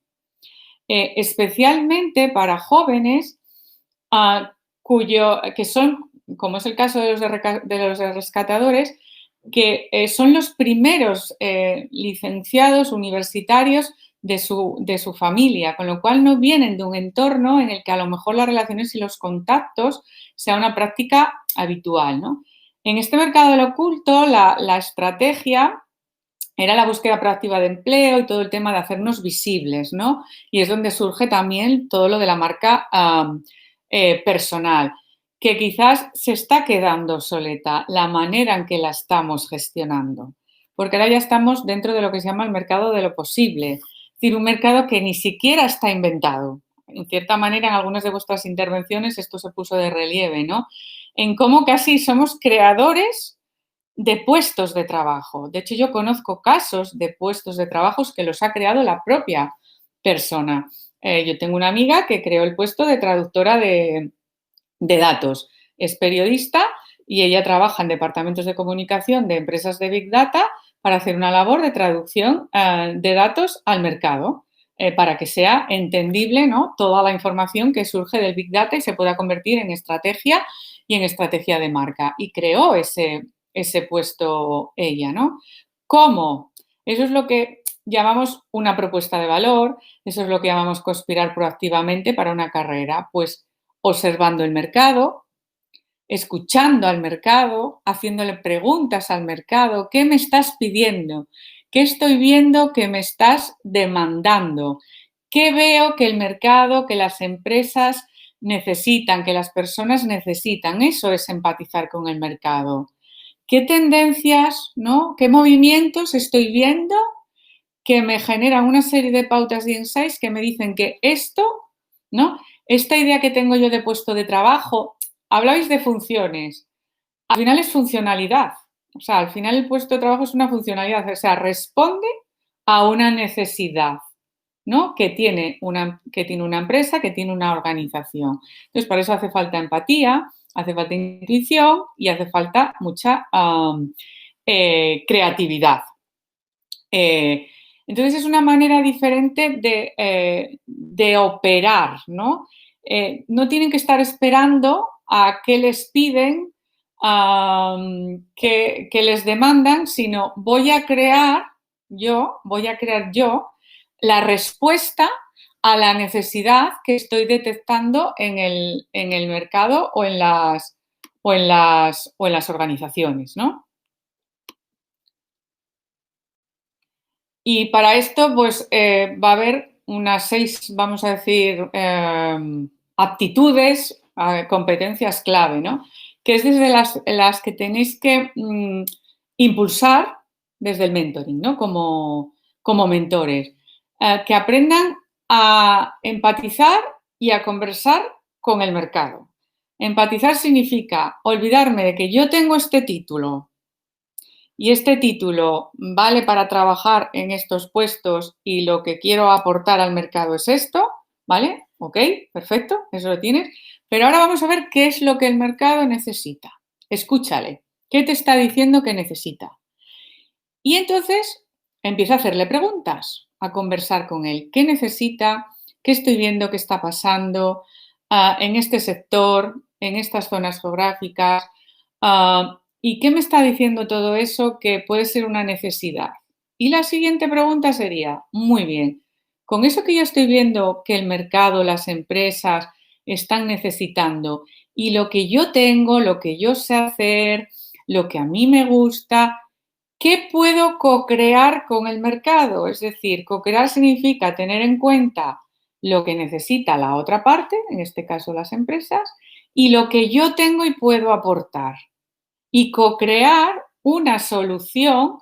Speaker 15: Especialmente para jóvenes que son como es el caso de los rescatadores, que son los primeros licenciados universitarios de su familia, con lo cual no vienen de un entorno en el que a lo mejor las relaciones y los contactos sea una práctica habitual, ¿no? En este mercado del oculto, la estrategia era la búsqueda proactiva de empleo y todo el tema de hacernos visibles, ¿no? Y es donde surge también todo lo de la marca personal, que quizás se está quedando obsoleta la manera en que la estamos gestionando, porque ahora ya estamos dentro de lo que se llama el mercado de lo posible, es decir, un mercado que ni siquiera está inventado. En cierta manera, en algunas de vuestras intervenciones esto se puso de relieve, ¿no? En cómo casi somos creadores de puestos de trabajo. De hecho, yo conozco casos de puestos de trabajo que los ha creado la propia persona. Yo tengo una amiga que creó el puesto de traductora de datos. Es periodista y ella trabaja en departamentos de comunicación de empresas de Big Data para hacer una labor de traducción de datos al mercado, para que sea entendible, ¿no?, toda la información que surge del Big Data y se pueda convertir en estrategia y en estrategia de marca. Y creó ese puesto ella, ¿no? ¿Cómo? Eso es lo que llamamos una propuesta de valor, eso es lo que llamamos conspirar proactivamente para una carrera, pues observando el mercado, escuchando al mercado, haciéndole preguntas al mercado, ¿qué me estás pidiendo? ¿Qué estoy viendo que me estás demandando? ¿Qué veo que el mercado, que las empresas necesitan, que las personas necesitan? Eso es empatizar con el mercado. ¿Qué tendencias, ¿no?, qué movimientos estoy viendo que me generan una serie de pautas y insights que me dicen que esto, ¿no?, esta idea que tengo yo de puesto de trabajo, hablabais de funciones, al final es funcionalidad, o sea, al final el puesto de trabajo es una funcionalidad, o sea, responde a una necesidad, ¿no?, que tiene una empresa, que tiene una organización. Entonces, para eso hace falta empatía, hace falta intuición y hace falta mucha creatividad. Entonces, es una manera diferente de operar, ¿no? No tienen que estar esperando a qué les piden, que les demandan, sino voy a crear yo la respuesta a la necesidad que estoy detectando en el mercado o en las organizaciones, ¿no? Y para esto, pues, va a haber unas 6, vamos a decir, aptitudes, competencias clave, ¿no? Que es desde las que tenéis que impulsar desde el mentoring, ¿no? Como mentores. Que aprendan a empatizar y a conversar con el mercado. Empatizar significa olvidarme de que yo tengo este título y este título vale para trabajar en estos puestos y lo que quiero aportar al mercado es esto, ¿vale? Ok, perfecto, eso lo tienes. Pero ahora vamos a ver qué es lo que el mercado necesita. Escúchale, ¿qué te está diciendo que necesita? Y entonces empieza a hacerle preguntas, a conversar con él. ¿Qué necesita? ¿Qué estoy viendo que está pasando en este sector, en estas zonas geográficas? ¿Y qué me está diciendo todo eso que puede ser una necesidad? Y la siguiente pregunta sería, muy bien, con eso que yo estoy viendo que el mercado, las empresas están necesitando y lo que yo tengo, lo que yo sé hacer, lo que a mí me gusta, ¿qué puedo co-crear con el mercado? Es decir, co-crear significa tener en cuenta lo que necesita la otra parte, en este caso las empresas, y lo que yo tengo y puedo aportar. Y co-crear una solución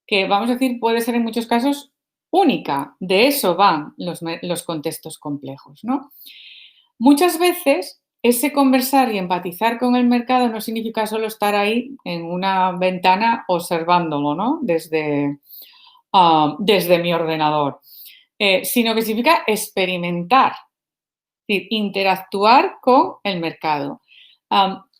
Speaker 15: que, vamos a decir, puede ser en muchos casos única. De eso van los contextos complejos, ¿no? Muchas veces ese conversar y empatizar con el mercado no significa solo estar ahí en una ventana observándolo, ¿no?, desde mi ordenador, sino que significa experimentar, es decir, interactuar con el mercado.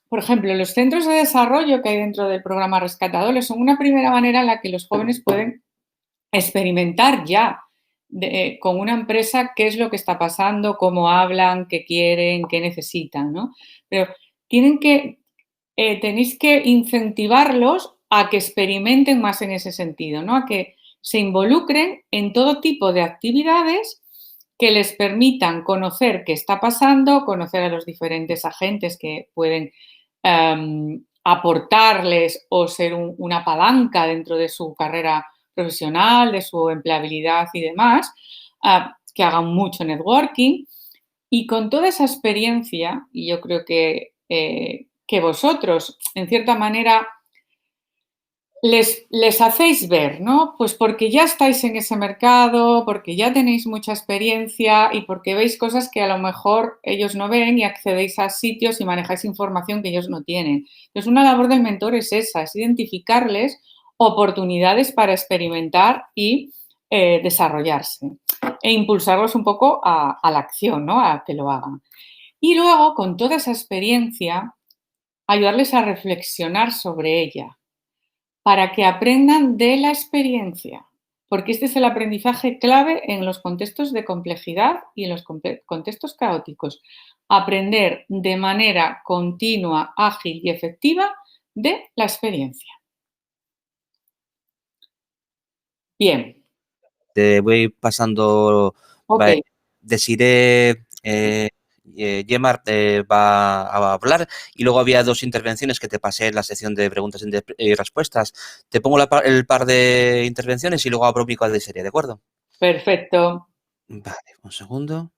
Speaker 15: Por ejemplo, los centros de desarrollo que hay dentro del programa Rescatadores son una primera manera en la que los jóvenes pueden experimentar ya con una empresa qué es lo que está pasando, cómo hablan, qué quieren, qué necesitan, ¿no? Pero tienen que tenéis que incentivarlos a que experimenten más en ese sentido, ¿no? A que se involucren en todo tipo de actividades que les permitan conocer qué está pasando, conocer a los diferentes agentes que pueden aportarles o ser una palanca dentro de su carrera profesional, de su empleabilidad y demás, que hagan mucho networking. Y con toda esa experiencia, y yo creo que vosotros, en cierta manera, les hacéis ver, ¿no? Pues porque ya estáis en ese mercado, porque ya tenéis mucha experiencia y porque veis cosas que a lo mejor ellos no ven y accedéis a sitios y manejáis información que ellos no tienen. Entonces, una labor del mentor es esa, es identificarles oportunidades para experimentar y desarrollarse e impulsarlos un poco a la acción, ¿no? A que lo hagan. Y luego, con toda esa experiencia, ayudarles a reflexionar sobre ella, para que aprendan de la experiencia, porque este es el aprendizaje clave en los contextos de complejidad y en los contextos caóticos. Aprender de manera continua, ágil y efectiva de la experiencia. Bien.
Speaker 18: Te voy pasando.
Speaker 15: Okay.
Speaker 18: Desiree Gemar va a hablar y luego había 2 intervenciones que te pasé en la sección de preguntas y respuestas. Te pongo el par de intervenciones y luego abro mi cuadro de serie, ¿de acuerdo?
Speaker 15: Perfecto.
Speaker 18: Vale, un segundo.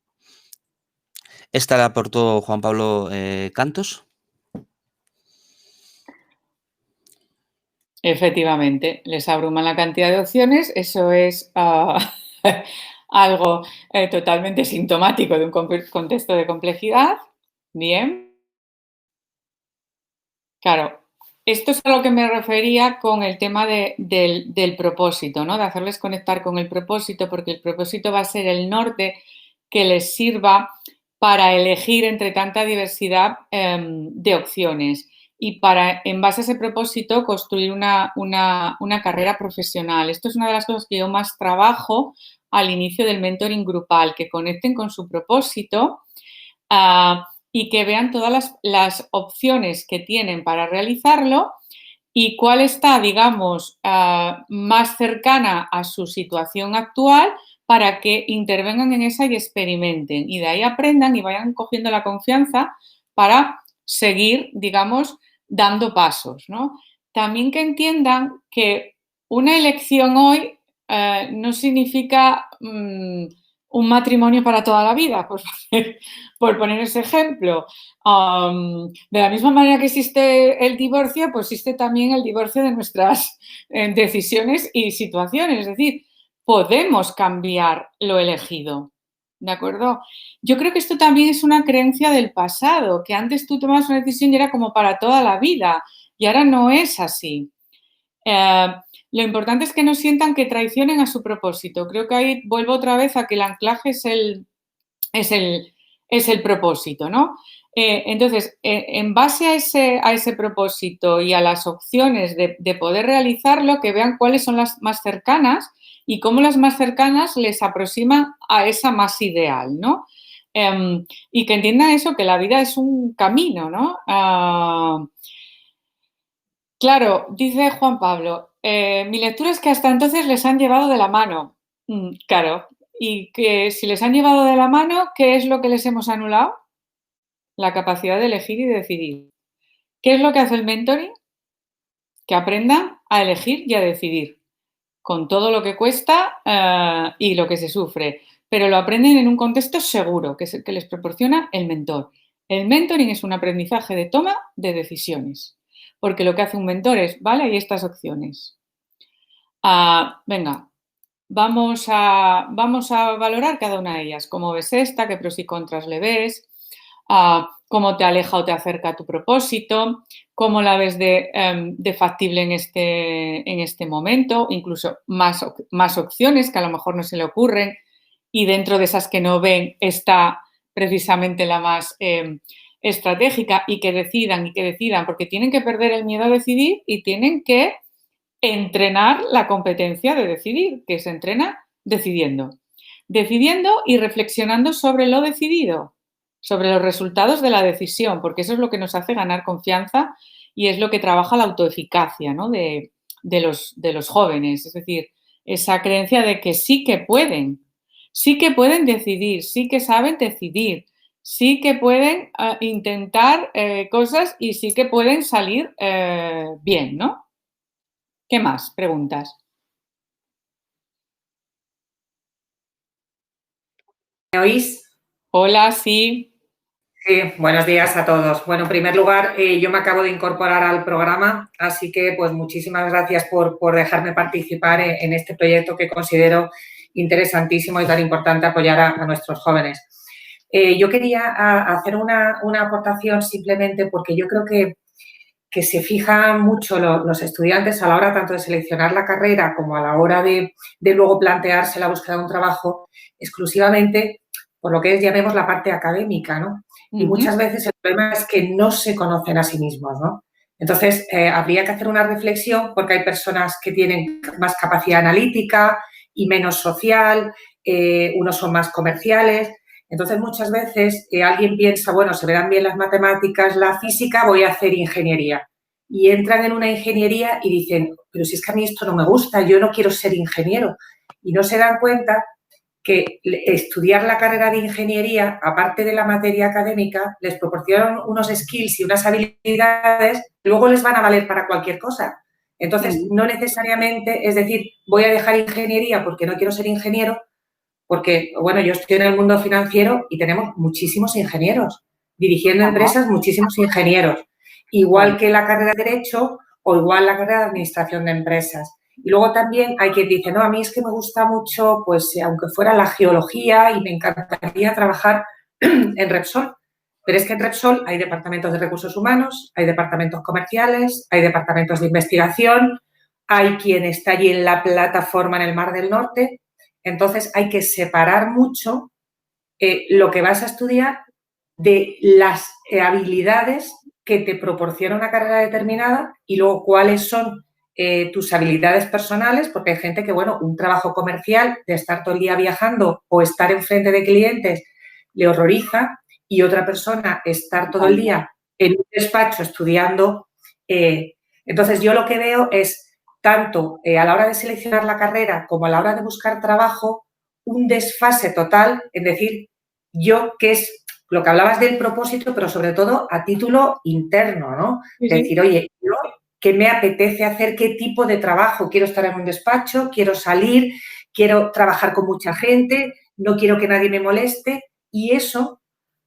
Speaker 18: Esta la aportó Juan Pablo Cantos.
Speaker 15: Efectivamente, les abruman la cantidad de opciones, eso es algo totalmente sintomático de un contexto de complejidad. Bien. Claro, esto es a lo que me refería con el tema del propósito, ¿no? De hacerles conectar con el propósito, porque el propósito va a ser el norte que les sirva para elegir entre tanta diversidad de opciones y para, en base a ese propósito, construir una carrera profesional. Esto es una de las cosas que yo más trabajo al inicio del mentoring grupal, que conecten con su propósito y que vean todas las opciones que tienen para realizarlo y cuál está, digamos, más cercana a su situación actual para que intervengan en esa y experimenten. Y de ahí aprendan y vayan cogiendo la confianza para seguir, digamos, dando pasos, ¿no? También que entiendan que una elección hoy no significa un matrimonio para toda la vida, por poner ese ejemplo. De la misma manera que existe el divorcio, pues existe también el divorcio de nuestras decisiones y situaciones. Es decir, podemos cambiar lo elegido, ¿de acuerdo? Yo creo que esto también es una creencia del pasado, que antes tú tomabas una decisión y era como para toda la vida, y ahora no es así. Lo importante es que no sientan que traicionen a su propósito. Creo que ahí vuelvo otra vez a que el anclaje es el propósito, ¿no? Entonces, en base a ese propósito y a las opciones de poder realizarlo, que vean cuáles son las más cercanas y cómo las más cercanas les aproximan a esa más ideal, ¿no? Y que entiendan eso, que la vida es un camino, ¿no? Claro, dice Juan Pablo, mi lectura es que hasta entonces les han llevado de la mano. Claro, y que si les han llevado de la mano, ¿qué es lo que les hemos anulado? La capacidad de elegir y decidir. ¿Qué es lo que hace el mentoring? Que aprendan a elegir y a decidir, con todo lo que cuesta y lo que se sufre, pero lo aprenden en un contexto seguro, que es el que les proporciona el mentor. El mentoring es un aprendizaje de toma de decisiones. Porque lo que hace un mentor es, vale, hay estas opciones. Venga, vamos a valorar cada una de ellas. ¿Cómo ves esta? ¿Qué pros y contras le ves? ¿Cómo te aleja o te acerca a tu propósito? ¿Cómo la ves de factible en este momento? Incluso más opciones que a lo mejor no se le ocurren y dentro de esas que no ven está precisamente la más estratégica y que decidan, porque tienen que perder el miedo a decidir y tienen que entrenar la competencia de decidir, que se entrena decidiendo. Decidiendo y reflexionando sobre lo decidido, sobre los resultados de la decisión, porque eso es lo que nos hace ganar confianza y es lo que trabaja la autoeficacia, ¿no? de los jóvenes, es decir, esa creencia de que sí que pueden decidir, sí que saben decidir, sí que pueden intentar cosas y sí que pueden salir bien, ¿no? ¿Qué más? Preguntas.
Speaker 19: ¿Me oís?
Speaker 15: Hola, sí.
Speaker 19: Sí, buenos días a todos. Bueno, en primer lugar, yo me acabo de incorporar al programa, así que pues muchísimas gracias por dejarme participar en este proyecto que considero interesantísimo y tan importante apoyar a nuestros jóvenes. Yo quería hacer una aportación simplemente porque yo creo que se fijan mucho los estudiantes a la hora tanto de seleccionar la carrera como a la hora de luego plantearse la búsqueda de un trabajo exclusivamente por lo que es, llamemos, la parte académica, ¿no? Y muchas veces el problema es que no se conocen a sí mismos, ¿no? Entonces, habría que hacer una reflexión porque hay personas que tienen más capacidad analítica y menos social, unos son más comerciales. Entonces, muchas veces alguien piensa, bueno, se me dan bien las matemáticas, la física, voy a hacer ingeniería. Y entran en una ingeniería y dicen, pero si es que a mí esto no me gusta, yo no quiero ser ingeniero. Y no se dan cuenta que estudiar la carrera de ingeniería, aparte de la materia académica, les proporcionan unos skills y unas habilidades que luego les van a valer para cualquier cosa. Entonces, no necesariamente, es decir, voy a dejar ingeniería porque no quiero ser ingeniero, porque, bueno, yo estoy en el mundo financiero y tenemos muchísimos ingenieros, dirigiendo empresas, muchísimos ingenieros, igual que la carrera de Derecho o igual la carrera de Administración de Empresas. Y luego también hay quien dice, no, a mí es que me gusta mucho, pues, aunque fuera la geología y me encantaría trabajar en Repsol. Pero es que en Repsol hay departamentos de recursos humanos, hay departamentos comerciales, hay departamentos de investigación, hay quien está allí en la plataforma en el Mar del Norte. Entonces, hay que separar mucho lo que vas a estudiar de las habilidades que te proporciona una carrera determinada y luego cuáles son tus habilidades personales, porque hay gente que, bueno, un trabajo comercial de estar todo el día viajando o estar enfrente de clientes le horroriza y otra persona estar todo el día en un despacho estudiando. Entonces, yo lo que veo es tanto a la hora de seleccionar la carrera como a la hora de buscar trabajo, un desfase total en decir yo, que es lo que hablabas del propósito, pero sobre todo a título interno, ¿no?
Speaker 15: Sí,
Speaker 19: de decir, oye, yo, ¿qué me apetece hacer? ¿Qué tipo de trabajo? ¿Quiero estar en un despacho? ¿Quiero salir? ¿Quiero trabajar con mucha gente? ¿No quiero que nadie me moleste? Y eso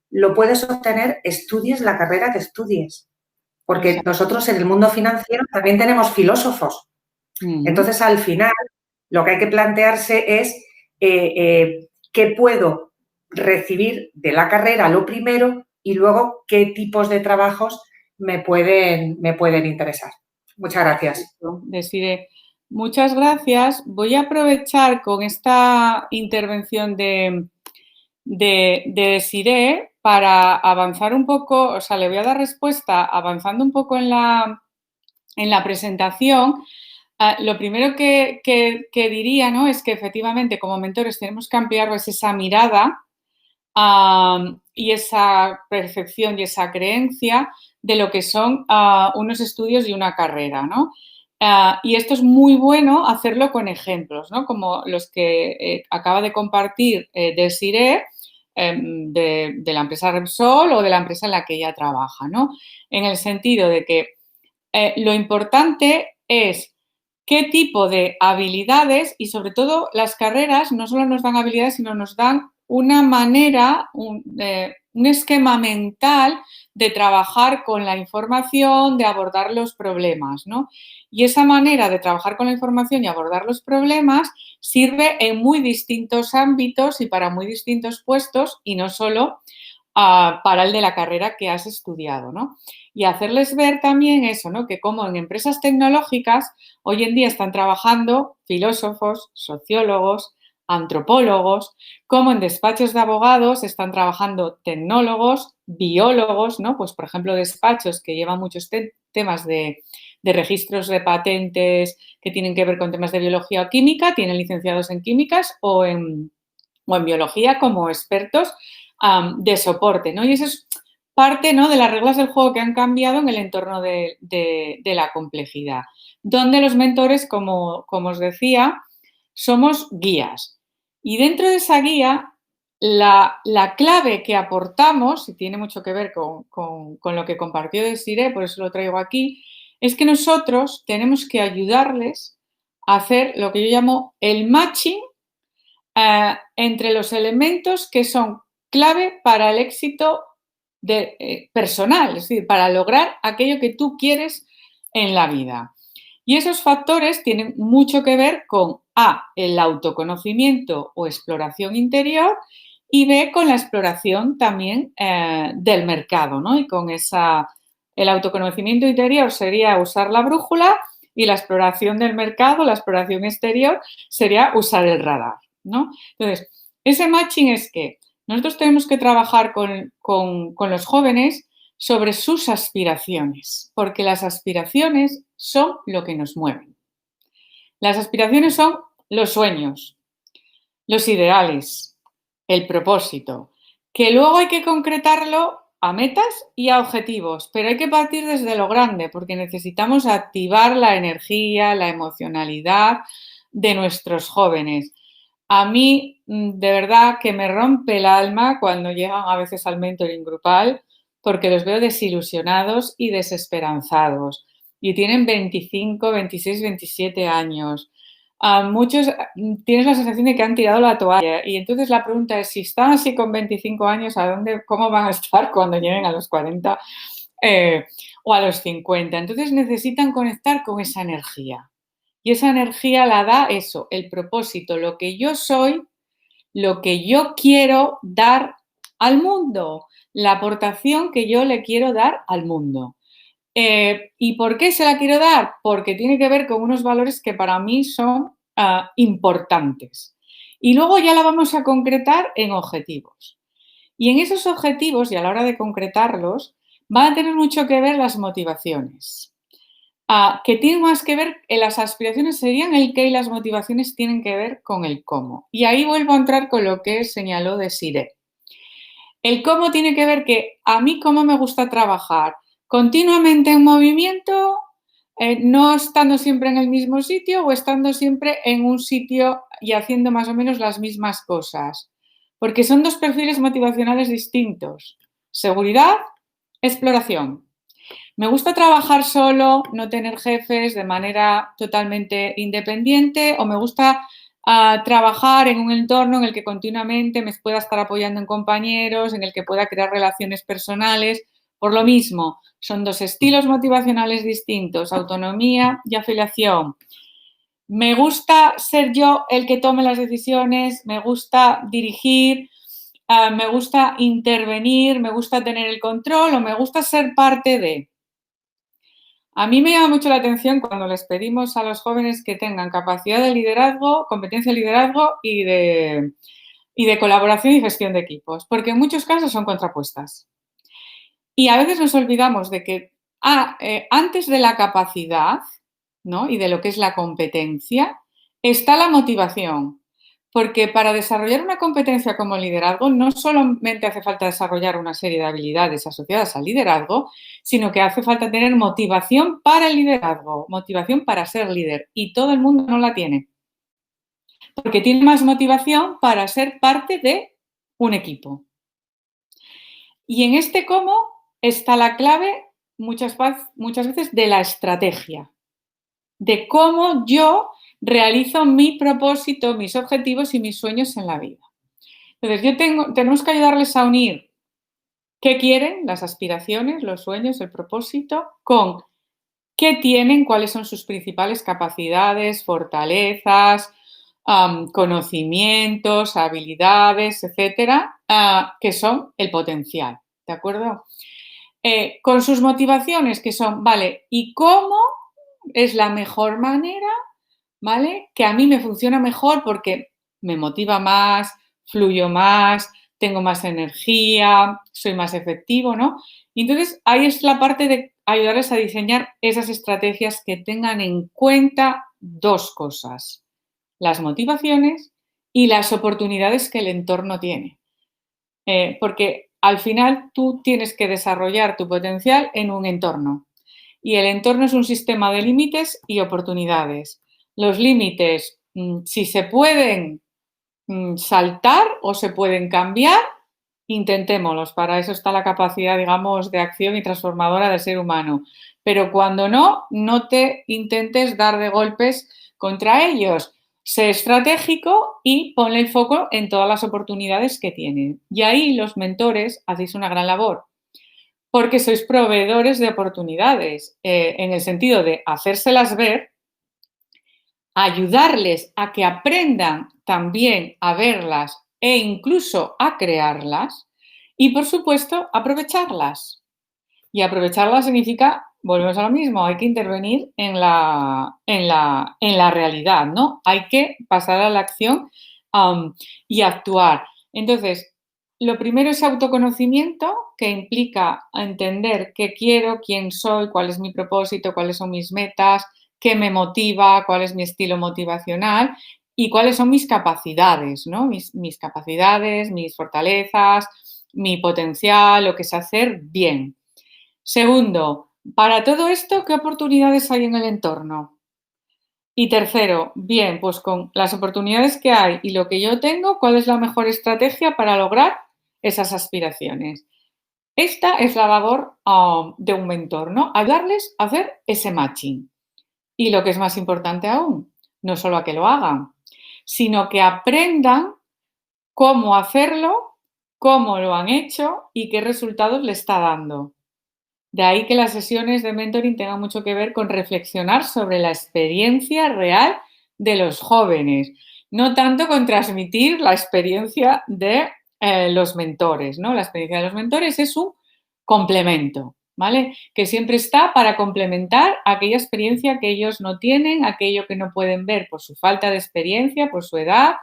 Speaker 19: lo puedes obtener, estudies la carrera que estudies. Porque nosotros en el mundo financiero también tenemos filósofos. Entonces, al final, lo que hay que plantearse es qué puedo recibir de la carrera, lo primero, y luego qué tipos de trabajos me pueden interesar. Muchas gracias.
Speaker 15: Desiree, muchas gracias. Voy a aprovechar con esta intervención de Desiree para avanzar un poco, o sea, le voy a dar respuesta avanzando un poco en la presentación. Lo primero que diría, ¿no?, es que efectivamente como mentores tenemos que ampliar pues, esa mirada y esa percepción y esa creencia de lo que son unos estudios y una carrera, ¿no? Y esto es muy bueno hacerlo con ejemplos, ¿no?, como los que acaba de compartir Desiree, de la empresa Repsol o de la empresa en la que ella trabaja, ¿no? En el sentido de que lo importante es qué tipo de habilidades y sobre todo las carreras no solo nos dan habilidades, sino nos dan una manera, un esquema mental de trabajar con la información, de abordar los problemas, ¿no? Y esa manera de trabajar con la información y abordar los problemas sirve en muy distintos ámbitos y para muy distintos puestos y no solo para el de la carrera que has estudiado, ¿no? Y hacerles ver también eso, ¿no?, que como en empresas tecnológicas hoy en día están trabajando filósofos, sociólogos, antropólogos, como en despachos de abogados están trabajando tecnólogos, biólogos, ¿no? Pues, por ejemplo, despachos que llevan muchos temas de registros de patentes que tienen que ver con temas de biología o química, tienen licenciados en químicas o en biología como expertos de soporte, ¿no? Y eso es parte, ¿no?, de las reglas del juego que han cambiado en el entorno de la complejidad, donde los mentores, como os decía, somos guías. Y dentro de esa guía, la clave que aportamos, y tiene mucho que ver con lo que compartió Desiree, por eso lo traigo aquí, es que nosotros tenemos que ayudarles a hacer lo que yo llamo el matching entre los elementos que son clave para el éxito personal, es decir, para lograr aquello que tú quieres en la vida. Y esos factores tienen mucho que ver con A, el autoconocimiento o exploración interior, y B, con la exploración también del mercado, ¿no? Y con el autoconocimiento interior sería usar la brújula y la exploración del mercado, la exploración exterior, sería usar el radar, ¿no? Entonces, ese matching es que nosotros tenemos que trabajar con los jóvenes sobre sus aspiraciones, porque las aspiraciones son lo que nos mueven. Las aspiraciones son los sueños, los ideales, el propósito, que luego hay que concretarlo a metas y a objetivos, pero hay que partir desde lo grande, porque necesitamos activar la energía, la emocionalidad de nuestros jóvenes. A mí, de verdad, que me rompe el alma cuando llegan a veces al mentoring grupal, porque los veo desilusionados y desesperanzados. Y tienen 25, 26, 27 años. Muchos tienes la sensación de que han tirado la toalla. Y entonces la pregunta es, si están así con 25 años, ¿cómo van a estar cuando lleguen a los 40 o a los 50? Entonces necesitan conectar con esa energía. Y esa energía la da eso, el propósito, lo que yo soy, lo que yo quiero dar al mundo, la aportación que yo le quiero dar al mundo. ¿Y por qué se la quiero dar? Porque tiene que ver con unos valores que para mí son importantes. Y luego ya la vamos a concretar en objetivos. Y en esos objetivos, y a la hora de concretarlos, van a tener mucho que ver las motivaciones. Que tienen más que ver, las aspiraciones serían el qué y las motivaciones tienen que ver con el cómo. Y ahí vuelvo a entrar con lo que señaló Desiree. El cómo tiene que ver que a mí cómo me gusta trabajar, continuamente en movimiento, no estando siempre en el mismo sitio o estando siempre en un sitio y haciendo más o menos las mismas cosas. Porque son dos perfiles motivacionales distintos. Seguridad, exploración. Me gusta trabajar solo, no tener jefes de manera totalmente independiente, o me gusta trabajar en un entorno en el que continuamente me pueda estar apoyando en compañeros, en el que pueda crear relaciones personales. Por lo mismo, son dos estilos motivacionales distintos, autonomía y afiliación. Me gusta ser yo el que tome las decisiones, me gusta dirigir, me gusta intervenir, me gusta tener el control o me gusta ser parte de. A mí me llama mucho la atención cuando les pedimos a los jóvenes que tengan capacidad de liderazgo, competencia de liderazgo y de colaboración y gestión de equipos, porque en muchos casos son contrapuestas. Y a veces nos olvidamos de que antes de la capacidad, ¿no?, y de lo que es la competencia, está la motivación. Porque para desarrollar una competencia como liderazgo no solamente hace falta desarrollar una serie de habilidades asociadas al liderazgo, sino que hace falta tener motivación para el liderazgo, motivación para ser líder. Y todo el mundo no la tiene. Porque tiene más motivación para ser parte de un equipo. Y en este cómo está la clave muchas veces de la estrategia. De cómo yo realizo mi propósito, mis objetivos y mis sueños en la vida. Entonces, tenemos que ayudarles a unir qué quieren, las aspiraciones, los sueños, el propósito, con qué tienen, cuáles son sus principales capacidades, fortalezas, conocimientos, habilidades, etcétera, que son el potencial, ¿de acuerdo? Con sus motivaciones, que son, vale, ¿y cómo es la mejor manera, ¿vale?, que a mí me funciona mejor porque me motiva más, fluyo más, tengo más energía, soy más efectivo, ¿no? Y entonces ahí es la parte de ayudarles a diseñar esas estrategias que tengan en cuenta dos cosas: las motivaciones y las oportunidades que el entorno tiene. Porque al final tú tienes que desarrollar tu potencial en un entorno. Y el entorno es un sistema de límites y oportunidades. Los límites, si se pueden saltar o se pueden cambiar, intentémoslos. Para eso está la capacidad, digamos, de acción y transformadora del ser humano. Pero cuando no, no te intentes dar de golpes contra ellos. Sé estratégico y ponle el foco en todas las oportunidades que tienen. Y ahí los mentores hacéis una gran labor, porque sois proveedores de oportunidades, en el sentido de hacérselas ver, ayudarles a que aprendan también a verlas e incluso a crearlas y, por supuesto, aprovecharlas. Y aprovecharlas significa, volvemos a lo mismo, hay que intervenir en la realidad, ¿no? Hay que pasar a la acción y actuar. Entonces, lo primero es autoconocimiento, que implica entender qué quiero, quién soy, cuál es mi propósito, cuáles son mis metas, qué me motiva, cuál es mi estilo motivacional y cuáles son mis capacidades, ¿no? Mis capacidades, mis fortalezas, mi potencial, lo que sé hacer bien. Segundo, para todo esto, ¿qué oportunidades hay en el entorno? Y tercero, bien, pues con las oportunidades que hay y lo que yo tengo, ¿cuál es la mejor estrategia para lograr esas aspiraciones? Esta es la labor de un mentor, ¿no? Ayudarles a hacer ese matching. Y lo que es más importante aún, no solo a que lo hagan, sino que aprendan cómo hacerlo, cómo lo han hecho y qué resultados le está dando. De ahí que las sesiones de mentoring tengan mucho que ver con reflexionar sobre la experiencia real de los jóvenes, no tanto con transmitir la experiencia de los mentores, ¿no? La experiencia de los mentores es un complemento, ¿vale? Que siempre está para complementar aquella experiencia que ellos no tienen, aquello que no pueden ver por su falta de experiencia, por su edad,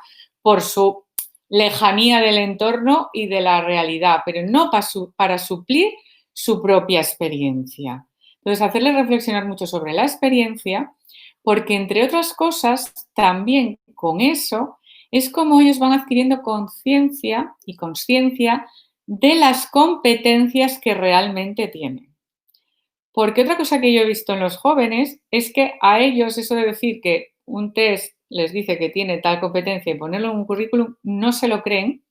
Speaker 15: por su lejanía del entorno y de la realidad, pero no para suplir su propia experiencia. Entonces, hacerles reflexionar mucho sobre la experiencia, porque entre otras cosas, también con eso, es como ellos van adquiriendo conciencia y consciencia de las competencias que realmente tienen. Porque otra cosa que yo he visto en los jóvenes es que a ellos eso de decir que un test les dice que tiene tal competencia y ponerlo en un currículum, no se lo creen,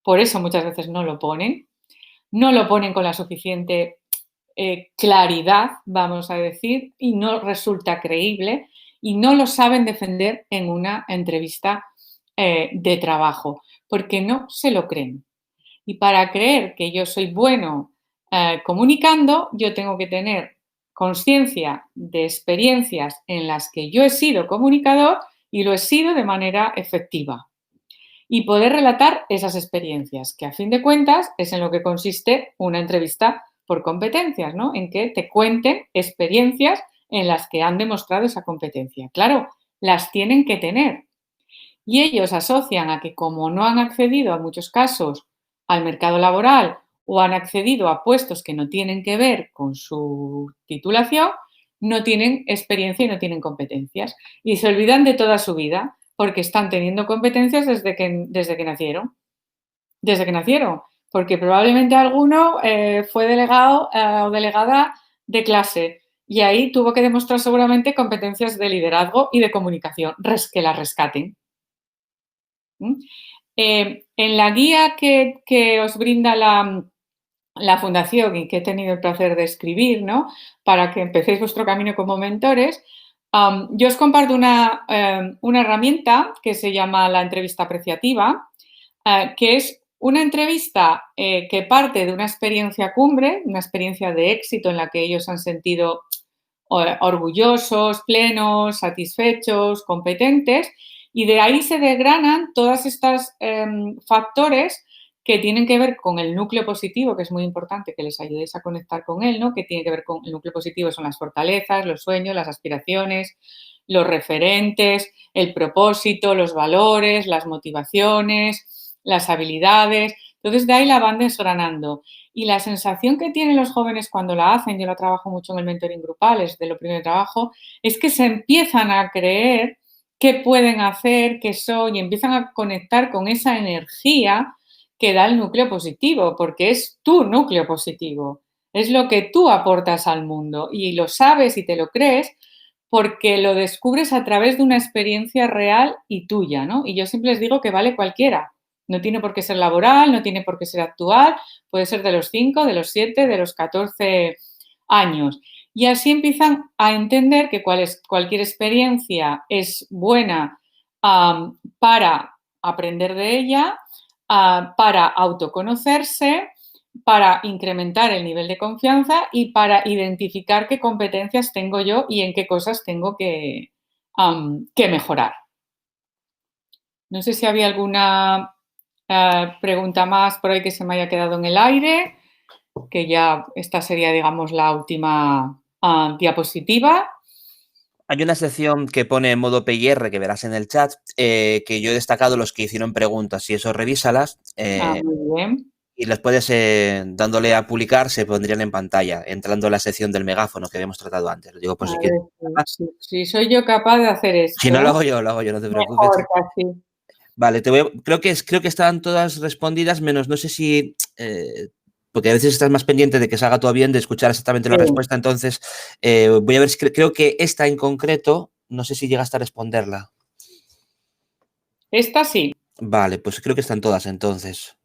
Speaker 15: por eso muchas veces no lo ponen con la suficiente claridad, vamos a decir, y no resulta creíble y no lo saben defender en una entrevista de trabajo, porque no se lo creen. Y para creer que yo soy bueno comunicando, yo tengo que tener consciencia de experiencias en las que yo he sido comunicador y lo he sido de manera efectiva. Y poder relatar esas experiencias, que a fin de cuentas es en lo que consiste una entrevista por competencias, ¿no? En que te cuenten experiencias en las que han demostrado esa competencia. Claro, las tienen que tener. Y ellos asocian a que como no han accedido en muchos casos al mercado laboral o han accedido a puestos que no tienen que ver con su titulación, no tienen experiencia y no tienen competencias. Y se olvidan de toda su vida, porque están teniendo competencias desde que nacieron. Desde que nacieron. Porque probablemente alguno fue delegado o delegada de clase y ahí tuvo que demostrar seguramente competencias de liderazgo y de comunicación, que las rescaten. En la guía que os brinda la Fundación y que he tenido el placer de escribir, ¿no? Para que empecéis vuestro camino como mentores, yo os comparto una herramienta que se llama la entrevista apreciativa, que es una entrevista que parte de una experiencia cumbre, una experiencia de éxito en la que ellos han sentido orgullosos, plenos, satisfechos, competentes, y de ahí se desgranan todos estos factores que tienen que ver con el núcleo positivo, que es muy importante que les ayudéis a conectar con él, ¿no? Que tiene que ver con el núcleo positivo, son las fortalezas, los sueños, las aspiraciones, los referentes, el propósito, los valores, las motivaciones, las habilidades. Entonces, de ahí la van desgranando. Y la sensación que tienen los jóvenes cuando la hacen, yo la trabajo mucho en el mentoring grupal, es de lo primero que trabajo, es que se empiezan a creer qué pueden hacer, qué son, y empiezan a conectar con esa energía que da el núcleo positivo, porque es tu núcleo positivo, es lo que tú aportas al mundo y lo sabes y te lo crees porque lo descubres a través de una experiencia real y tuya, ¿no? Y yo siempre les digo que vale cualquiera, no tiene por qué ser laboral, no tiene por qué ser actual, puede ser de los 5, de los 7, de los 14 años. Y así empiezan a entender que cualquier experiencia es buena para aprender de ella, para autoconocerse, para incrementar el nivel de confianza y para identificar qué competencias tengo yo y en qué cosas tengo que mejorar. No sé si había alguna pregunta más por ahí que se me haya quedado en el aire, que ya esta sería, digamos, la última diapositiva.
Speaker 18: Hay una sección que pone en modo PIR que verás en el chat, que yo he destacado los que hicieron preguntas y eso revísalas.
Speaker 15: Muy bien.
Speaker 18: Y las puedes, dándole a publicar, se pondrían en pantalla, entrando en la sección del megáfono que habíamos tratado antes. Lo digo por si quieres.
Speaker 15: Si soy yo capaz de hacer esto.
Speaker 18: Si no lo hago yo, no te preocupes.
Speaker 15: Mejor, casi.
Speaker 18: Vale, creo que estaban todas respondidas, menos no sé si... porque a veces estás más pendiente de que salga todo bien, de escuchar exactamente la respuesta. Entonces, voy a ver si creo que esta en concreto, no sé si llegaste a responderla.
Speaker 15: Esta sí.
Speaker 18: Vale, pues creo que están todas entonces.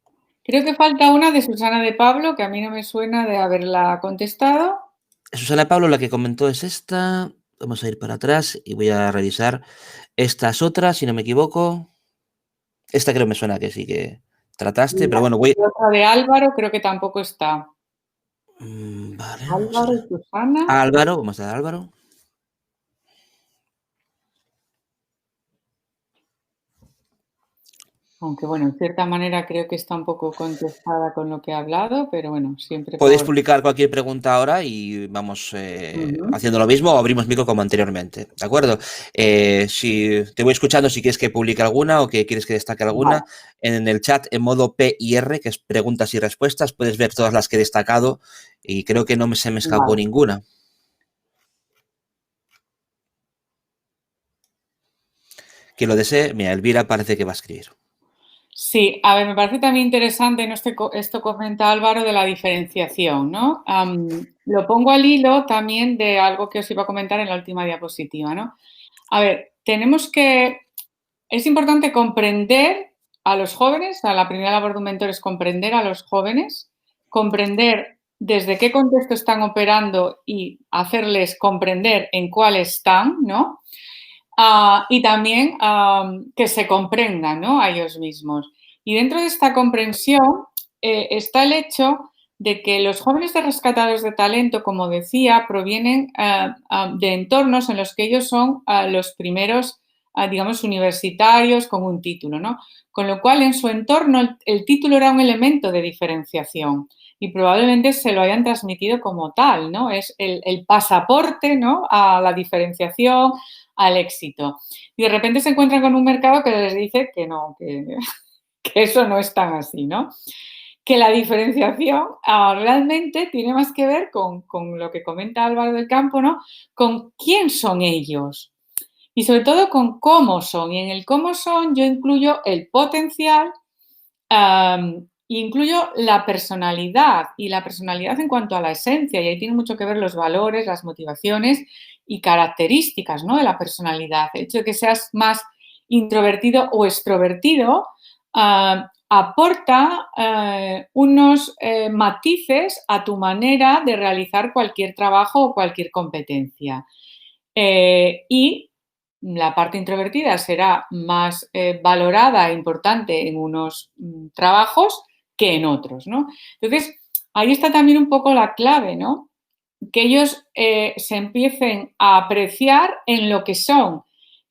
Speaker 15: Creo que falta una de Susana de Pablo, que a mí no me suena de haberla contestado.
Speaker 18: Susana de Pablo, la que comentó es esta. Vamos a ir para atrás y voy a revisar estas otras, si no me equivoco. Esta creo me suena que sí que trataste, pero bueno, voy...
Speaker 15: Otra de Álvaro creo que tampoco está.
Speaker 18: Vale.
Speaker 15: Álvaro y Susana.
Speaker 18: Álvaro, vamos a dar Álvaro.
Speaker 15: Aunque, bueno, en cierta manera creo que está un poco contestada con lo que he hablado, pero bueno, siempre...
Speaker 18: Podéis publicar cualquier pregunta ahora y vamos haciendo lo mismo o abrimos micro como anteriormente, ¿de acuerdo? Si te voy escuchando, si quieres que publique alguna o que quieres que destaque alguna, en el chat en modo PIR, que es preguntas y respuestas, puedes ver todas las que he destacado y creo que no se me escapó ninguna. Quien lo desee, mira, Elvira parece que va a escribir.
Speaker 15: Sí, a ver, me parece también interesante, ¿no? Esto comenta Álvaro de la diferenciación, ¿no? Lo pongo al hilo también de algo que os iba a comentar en la última diapositiva, ¿no? A ver, es importante comprender a los jóvenes, la primera labor de un mentor es comprender a los jóvenes, comprender desde qué contexto están operando y hacerles comprender en cuál están, ¿no? Y también que se comprendan, ¿no? A ellos mismos. Y dentro de esta comprensión está el hecho de que los jóvenes de rescatados de talento, como decía, provienen de entornos en los que ellos son los primeros, digamos, universitarios con un título, ¿no? Con lo cual, en su entorno, el título era un elemento de diferenciación y probablemente se lo hayan transmitido como tal, ¿no? Es el pasaporte, ¿no? A la diferenciación, al éxito. Y de repente se encuentran con un mercado que les dice que no, que eso no es tan así, ¿no? Que la diferenciación realmente tiene más que ver con lo que comenta Álvaro del Campo, ¿no? Con quién son ellos y sobre todo con cómo son. Y en el cómo son yo incluyo el potencial, incluyo la personalidad y la personalidad en cuanto a la esencia, y ahí tiene mucho que ver los valores, las motivaciones y características, ¿no? De la personalidad. El hecho de que seas más introvertido o extrovertido aporta unos matices a tu manera de realizar cualquier trabajo o cualquier competencia. Y la parte introvertida será más valorada e importante en unos trabajos que en otros, ¿no? Entonces, ahí está también un poco la clave, ¿no? Que ellos se empiecen a apreciar en lo que son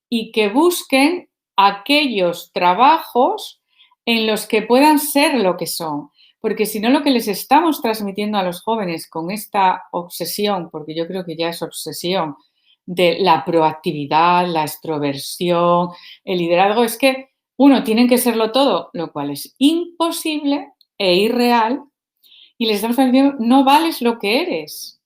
Speaker 15: y que busquen aquellos trabajos en los que puedan ser lo que son. Porque si no, lo que les estamos transmitiendo a los jóvenes con esta obsesión, porque yo creo que ya es obsesión, de la proactividad, la extroversión, el liderazgo, es que tienen que serlo todo, lo cual es imposible e irreal, y les estamos diciendo, no vales lo que eres.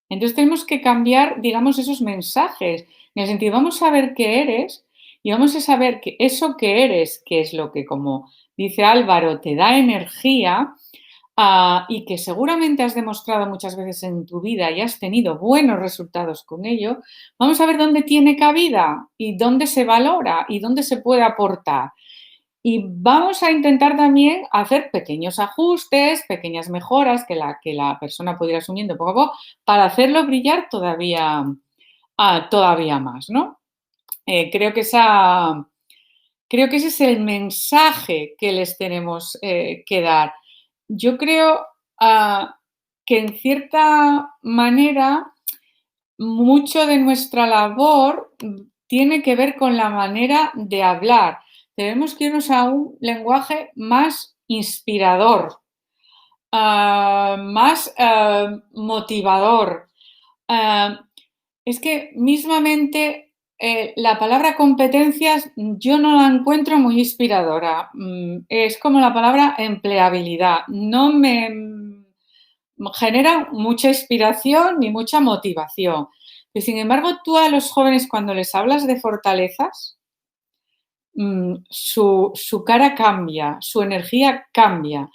Speaker 15: Entonces tenemos que cambiar, digamos, esos mensajes, en el sentido, vamos a ver qué eres y vamos a saber que eso que eres, que es lo que, como dice Álvaro, te da energía y que seguramente has demostrado muchas veces en tu vida y has tenido buenos resultados con ello, vamos a ver dónde tiene cabida y dónde se valora y dónde se puede aportar. Y vamos a intentar también hacer pequeños ajustes, pequeñas mejoras que la persona puede ir asumiendo poco a poco para hacerlo brillar todavía más, ¿no? Creo que ese es el mensaje que les tenemos que dar. Yo creo que en cierta manera mucho de nuestra labor tiene que ver con la manera de hablar. Tenemos que irnos a un lenguaje más inspirador, más motivador. Es que mismamente la palabra competencias yo no la encuentro muy inspiradora. Es como la palabra empleabilidad. No me genera mucha inspiración ni mucha motivación. Pero, sin embargo, tú a los jóvenes cuando les hablas de fortalezas, su cara cambia, su energía cambia.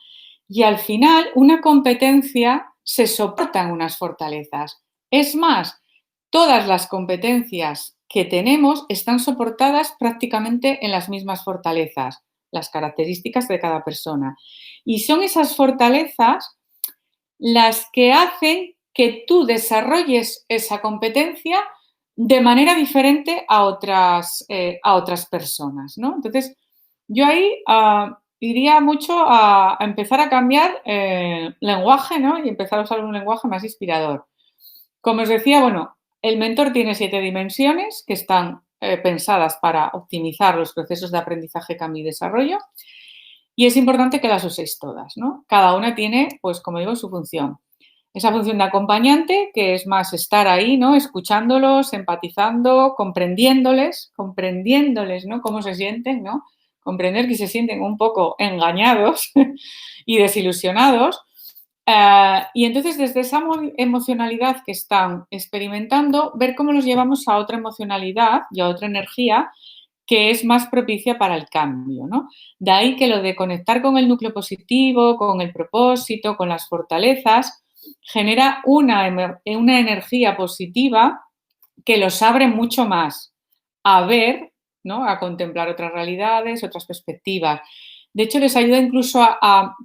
Speaker 15: Y al final, una competencia se soporta en unas fortalezas. Es más, todas las competencias que tenemos están soportadas prácticamente en las mismas fortalezas, las características de cada persona. Y son esas fortalezas las que hacen que tú desarrolles esa competencia de manera diferente a otras personas, ¿no? Entonces, yo ahí iría mucho a empezar a cambiar lenguaje, ¿no? Y empezar a usar un lenguaje más inspirador. Como os decía, bueno, el mentor tiene 7 dimensiones que están pensadas para optimizar los procesos de aprendizaje, cambio y desarrollo. Y es importante que las uséis todas, ¿no? Cada una tiene, pues como digo, su función. Esa función de acompañante, que es más estar ahí, ¿no? Escuchándolos, empatizando, comprendiéndoles, ¿no? Cómo se sienten, ¿no? Comprender que se sienten un poco engañados y desilusionados. Y entonces, desde esa emocionalidad que están experimentando, ver cómo los llevamos a otra emocionalidad y a otra energía que es más propicia para el cambio, ¿no? De ahí que lo de conectar con el núcleo positivo, con el propósito, con las fortalezas, genera una energía positiva que los abre mucho más a ver, ¿no? A contemplar otras realidades, otras perspectivas. De hecho, les ayuda incluso a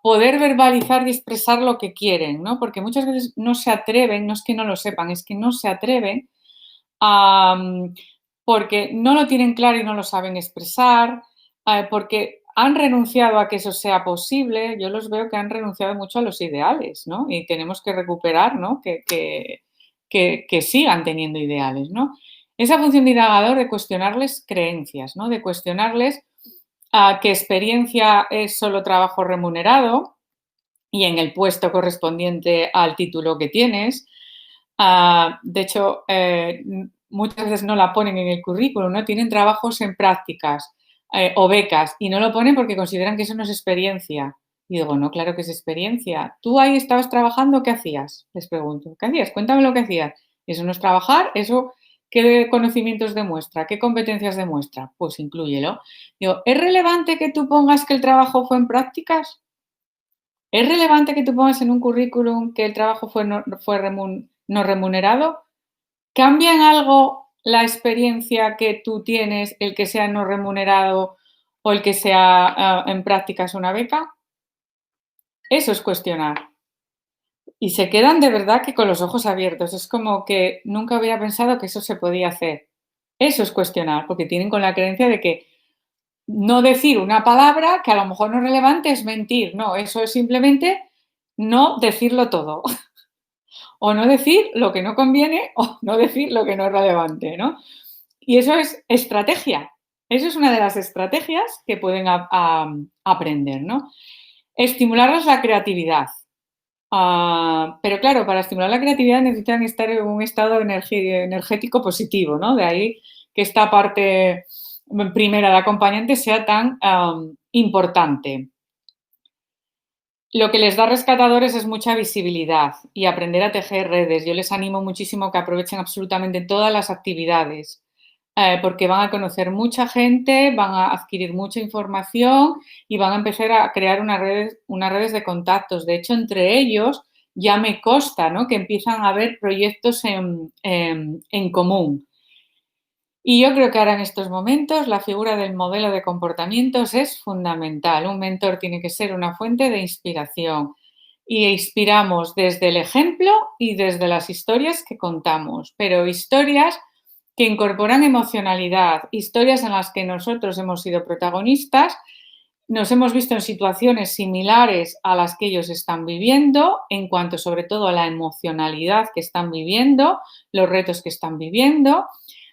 Speaker 15: poder verbalizar y expresar lo que quieren, ¿no? Porque muchas veces no se atreven, no es que no lo sepan, es que no se atreven porque no lo tienen claro y no lo saben expresar, porque han renunciado a que eso sea posible. Yo los veo que han renunciado mucho a los ideales, ¿no? Y tenemos que recuperar, ¿no? Que sigan teniendo ideales, ¿no? Esa función de indagador de cuestionarles creencias, ¿no? De cuestionarles qué experiencia es solo trabajo remunerado y en el puesto correspondiente al título que tienes. De hecho, muchas veces no la ponen en el currículum, ¿no? Tienen trabajos en prácticas o becas y no lo ponen porque consideran que eso no es experiencia. Y digo, no, claro que es experiencia. ¿Tú ahí estabas trabajando? ¿Qué hacías? Les pregunto. ¿Qué hacías? Cuéntame lo que hacías. Eso no es trabajar, eso ¿qué conocimientos demuestra? ¿Qué competencias demuestra? Pues inclúyelo. Digo, ¿es relevante que tú pongas que el trabajo fue en prácticas? ¿Es relevante que tú pongas en un currículum que el trabajo fue no remunerado? ¿Cambia en algo la experiencia que tú tienes, el que sea no remunerado o el que sea en prácticas una beca? Eso es cuestionar. Y se quedan de verdad que con los ojos abiertos. Es como que nunca hubiera pensado que eso se podía hacer. Eso es cuestionar, porque tienen con la creencia de que no decir una palabra que a lo mejor no es relevante es mentir. No, eso es simplemente no decirlo todo. O no decir lo que no conviene o no decir lo que no es relevante, ¿no? Y eso es estrategia. Eso es una de las estrategias que pueden aprender, ¿no? Estimularles la creatividad. Pero claro, para estimular la creatividad necesitan estar en un estado energético positivo, ¿no? De ahí que esta parte primera de acompañante sea tan importante. Lo que les da rescatadores es mucha visibilidad y aprender a tejer redes. Yo les animo muchísimo que aprovechen absolutamente todas las actividades porque van a conocer mucha gente, van a adquirir mucha información y van a empezar a crear unas redes de contactos. De hecho, entre ellos ya me consta, ¿no?, que empiezan a haber proyectos en común. Y yo creo que ahora en estos momentos la figura del modelo de comportamientos es fundamental. Un mentor tiene que ser una fuente de inspiración y inspiramos desde el ejemplo y desde las historias que contamos, pero historias que incorporan emocionalidad, historias en las que nosotros hemos sido protagonistas, nos hemos visto en situaciones similares a las que ellos están viviendo, en cuanto sobre todo a la emocionalidad que están viviendo, los retos que están viviendo,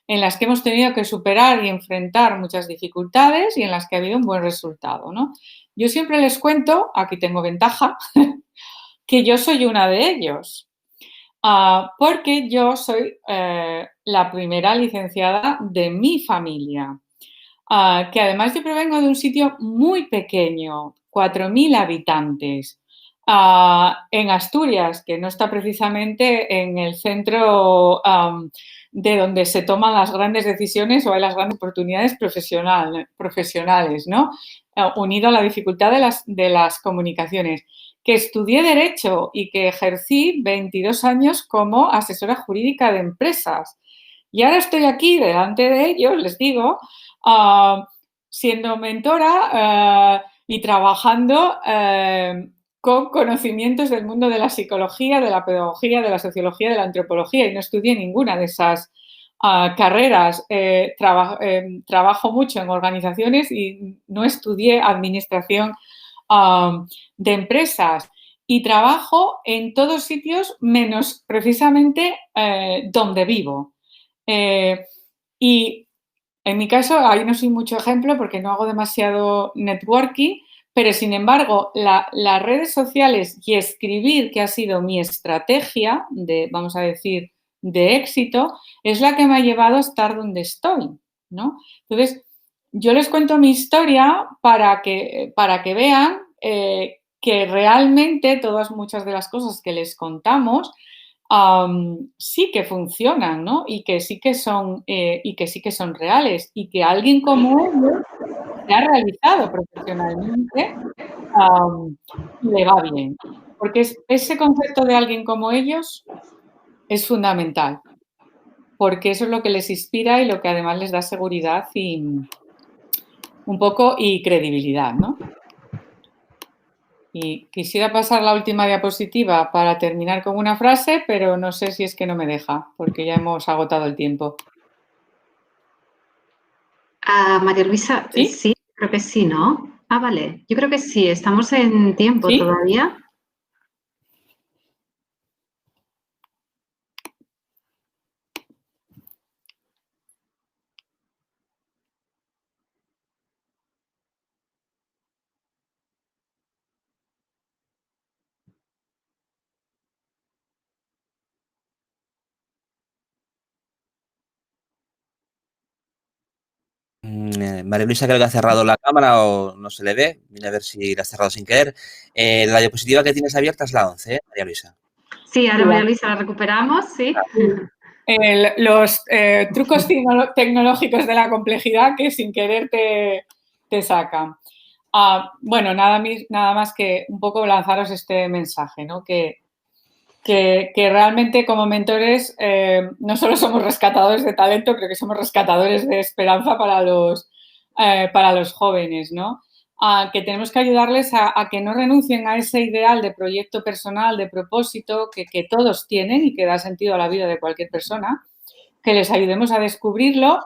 Speaker 15: en las que hemos tenido que superar y enfrentar muchas dificultades y en las que ha habido un buen resultado, ¿no? Yo siempre les cuento, aquí tengo ventaja, que yo soy una de ellos, porque yo soy la primera licenciada de mi familia, que además yo provengo de un sitio muy pequeño, 4.000 habitantes, en Asturias, que no está precisamente en el centro de donde se toman las grandes decisiones o hay las grandes oportunidades profesionales, ¿no? Unido a la dificultad de las comunicaciones, que estudié Derecho y que ejercí 22 años como asesora jurídica de empresas. Y ahora estoy aquí delante de ellos, les digo, siendo mentora y trabajando con conocimientos del mundo de la psicología, de la pedagogía, de la sociología, de la antropología, y no estudié ninguna de esas carreras. Trabajo mucho en organizaciones y no estudié administración de empresas, y trabajo en todos sitios menos precisamente donde vivo. Y en mi caso, ahí no soy mucho ejemplo porque no hago demasiado networking, pero sin embargo, las redes sociales y escribir, que ha sido mi estrategia de, vamos a decir, de éxito, es la que me ha llevado a estar donde estoy, ¿no? Entonces, yo les cuento mi historia para que vean que realmente muchas de las cosas que les contamos sí que funcionan, ¿no? Y que sí que son reales, y que alguien como ellos se ha realizado profesionalmente y le va bien. Porque ese concepto de alguien como ellos es fundamental, porque eso es lo que les inspira y lo que además les da seguridad y un poco y credibilidad, ¿no? Y quisiera pasar la última diapositiva para terminar con una frase, pero no sé si es que no me deja, porque ya hemos agotado el tiempo.
Speaker 1: María Luisa, ¿sí? Creo que sí, ¿no? Vale, yo creo que sí, estamos en tiempo todavía.
Speaker 18: María Luisa creo que ha cerrado la cámara o no se le ve. Mira a ver si la has cerrado sin querer. La diapositiva que tienes abierta es la 11, María Luisa.
Speaker 1: Sí, ahora María Luisa la recuperamos, sí.
Speaker 15: Los trucos tecnológicos de la complejidad que sin querer te sacan. Bueno, nada más que un poco lanzaros este mensaje, ¿no? Que realmente como mentores no solo somos rescatadores de talento, creo que somos rescatadores de esperanza para los jóvenes, ¿no? Que tenemos que ayudarles a que no renuncien a ese ideal de proyecto personal, de propósito que todos tienen y que da sentido a la vida de cualquier persona, que les ayudemos a descubrirlo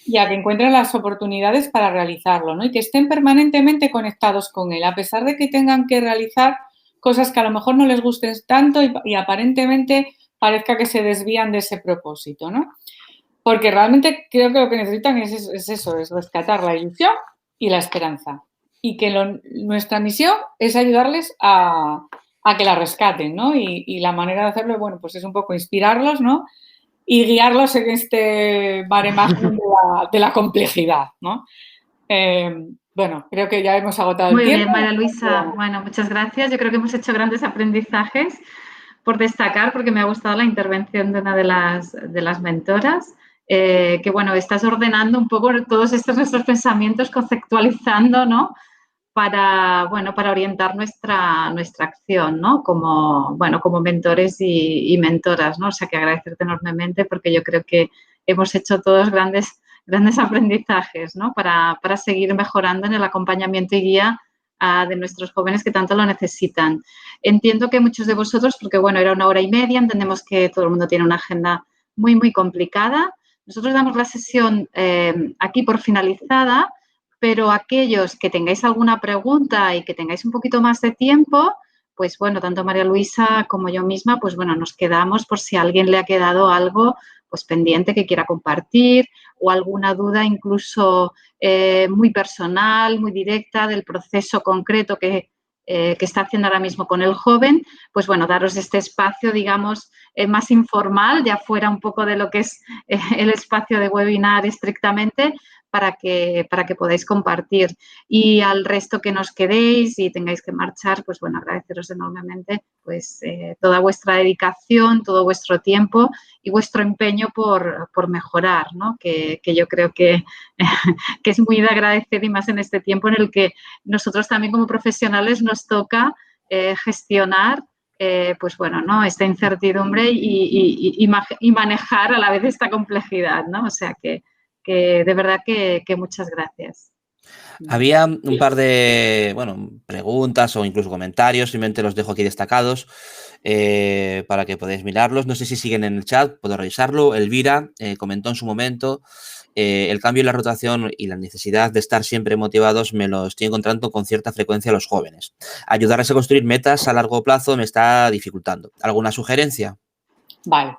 Speaker 15: y a que encuentren las oportunidades para realizarlo, ¿no? Y que estén permanentemente conectados con él, a pesar de que tengan que realizar cosas que a lo mejor no les gusten tanto y aparentemente parezca que se desvían de ese propósito, ¿no? Porque realmente creo que lo que necesitan es eso, es rescatar la ilusión y la esperanza. Y que nuestra misión es ayudarles a que la rescaten, ¿no? Y la manera de hacerlo, bueno, pues es un poco inspirarlos, ¿no? Y guiarlos en este baremaje de la complejidad, ¿no? Bueno, creo que ya hemos agotado el tiempo.
Speaker 1: Muy bien, María Luisa. Bueno, muchas gracias. Yo creo que hemos hecho grandes aprendizajes por destacar, porque me ha gustado la intervención de una de las mentoras. que bueno, estás ordenando un poco todos estos nuestros pensamientos, conceptualizando, ¿no? Para orientar nuestra acción, ¿no? Como mentores y mentoras, ¿no? O sea, que agradecerte enormemente porque yo creo que hemos hecho todos grandes aprendizajes, ¿no? Para seguir mejorando en el acompañamiento y guía de nuestros jóvenes que tanto lo necesitan. Entiendo que muchos de vosotros, porque bueno, era 1 hora y media, entendemos que todo el mundo tiene una agenda muy, muy complicada. Nosotros damos la sesión aquí por finalizada, pero aquellos que tengáis alguna pregunta y que tengáis un poquito más de tiempo, pues bueno, tanto María Luisa como yo misma, pues bueno, nos quedamos por si a alguien le ha quedado algo pues pendiente que quiera compartir o alguna duda incluso muy personal, muy directa del proceso concreto que está haciendo ahora mismo con el joven, pues bueno, daros este espacio, digamos, más informal, ya fuera un poco de lo que es el espacio de webinar estrictamente, para que podáis compartir. Y al resto que nos quedéis y tengáis que marchar, pues bueno, agradeceros enormemente pues toda vuestra dedicación, todo vuestro tiempo y vuestro empeño por mejorar, ¿no? Que yo creo que es muy de agradecer y más en este tiempo en el que nosotros también como profesionales nos toca gestionar pues bueno, ¿no? Esta incertidumbre y manejar a la vez esta complejidad, ¿no? O sea que de verdad que muchas gracias.
Speaker 18: Había un par de preguntas o incluso comentarios, simplemente los dejo aquí destacados para que podáis mirarlos. No sé si siguen en el chat, puedo revisarlo. Elvira comentó en su momento el cambio en la rotación y la necesidad de estar siempre motivados me lo estoy encontrando con cierta frecuencia a los jóvenes. Ayudarles a construir metas a largo plazo me está dificultando. ¿Alguna sugerencia?
Speaker 15: Vale.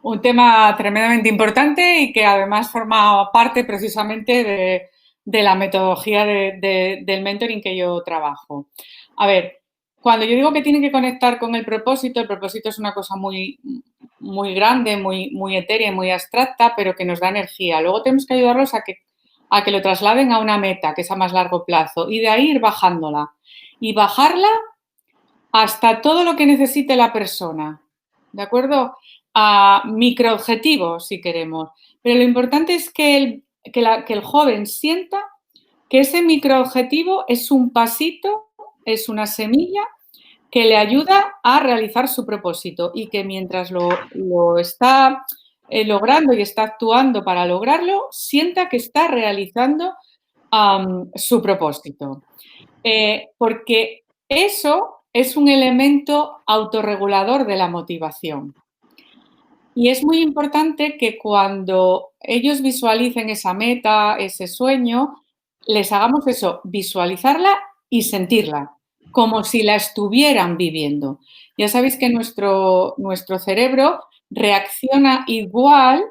Speaker 15: Un tema tremendamente importante y que además forma parte precisamente de la metodología del mentoring que yo trabajo. A ver, cuando yo digo que tienen que conectar con el propósito es una cosa muy, muy grande, muy etérea, muy abstracta, pero que nos da energía. Luego tenemos que ayudarlos a que lo trasladen a una meta, que es a más largo plazo, y de ahí ir bajándola. Y bajarla hasta todo lo que necesite la persona, ¿de acuerdo? A microobjetivos, si queremos. Pero lo importante es que el joven sienta que ese microobjetivo es un pasito, es una semilla que le ayuda a realizar su propósito y que mientras lo está logrando y está actuando para lograrlo, sienta que está realizando su propósito. Porque eso es un elemento autorregulador de la motivación. Y es muy importante que cuando ellos visualicen esa meta, ese sueño, les hagamos eso, visualizarla y sentirla, como si la estuvieran viviendo. Ya sabéis que nuestro cerebro reacciona igual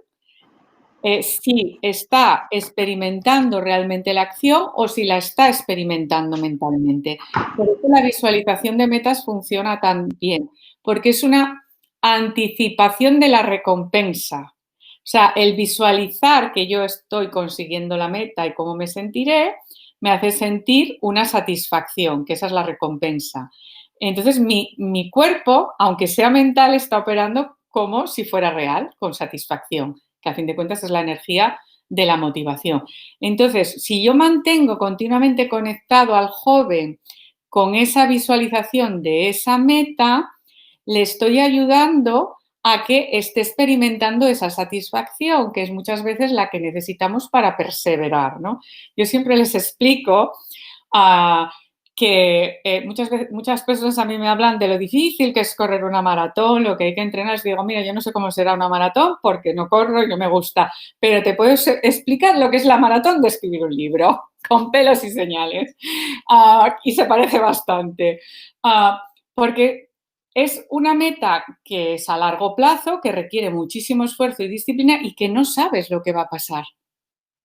Speaker 15: si está experimentando realmente la acción o si la está experimentando mentalmente. Por eso la visualización de metas funciona tan bien, porque es una anticipación de la recompensa. O sea, el visualizar que yo estoy consiguiendo la meta y cómo me sentiré, me hace sentir una satisfacción, que esa es la recompensa. Entonces, mi cuerpo, aunque sea mental, está operando como si fuera real, con satisfacción, que a fin de cuentas es la energía de la motivación. Entonces, si yo mantengo continuamente conectado al joven con esa visualización de esa meta, le estoy ayudando a que esté experimentando esa satisfacción, que es muchas veces la que necesitamos para perseverar, ¿no? Yo siempre les explico que muchas personas a mí me hablan de lo difícil que es correr una maratón, lo que hay que entrenar. Les digo, mira, yo no sé cómo será una maratón porque no corro y no me gusta, pero te puedo explicar lo que es la maratón de escribir un libro con pelos y señales. Y se parece bastante. Porque es una meta que es a largo plazo, que requiere muchísimo esfuerzo y disciplina y que no sabes lo que va a pasar.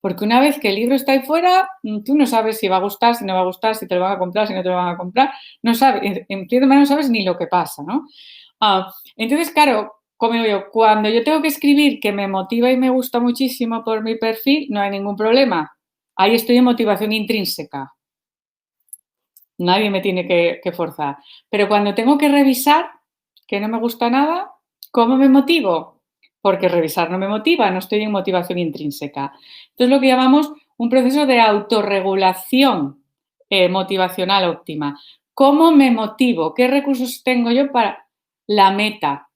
Speaker 15: Porque una vez que el libro está ahí fuera, tú no sabes si va a gustar, si no va a gustar, si te lo van a comprar, si no te lo van a comprar. No sabes, en cierta manera no sabes ni lo que pasa, ¿no? Entonces, claro, como digo yo, cuando yo tengo que escribir que me motiva y me gusta muchísimo por mi perfil, no hay ningún problema. Ahí estoy en motivación intrínseca. Nadie me tiene que forzar. Pero cuando tengo que revisar que no me gusta nada, ¿cómo me motivo? porque revisar no me motiva, no estoy en motivación intrínseca. Entonces, lo que llamamos un proceso de autorregulación motivacional óptima. ¿Cómo me motivo? ¿Qué recursos tengo yo para la meta?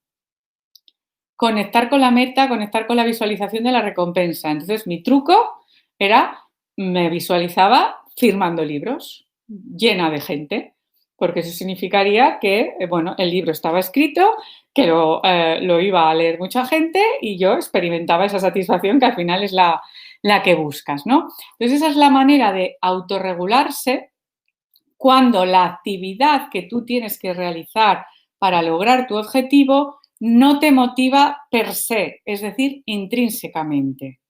Speaker 15: Conectar con la meta, conectar con la visualización de la recompensa. Entonces, mi truco era, me visualizaba firmando libros, llena de gente, porque eso significaría que, bueno, el libro estaba escrito, que lo iba a leer mucha gente y yo experimentaba esa satisfacción que al final es la que buscas, ¿no? Entonces, esa es la manera de autorregularse cuando la actividad que tú tienes que realizar para lograr tu objetivo no te motiva per se, es decir, intrínsecamente.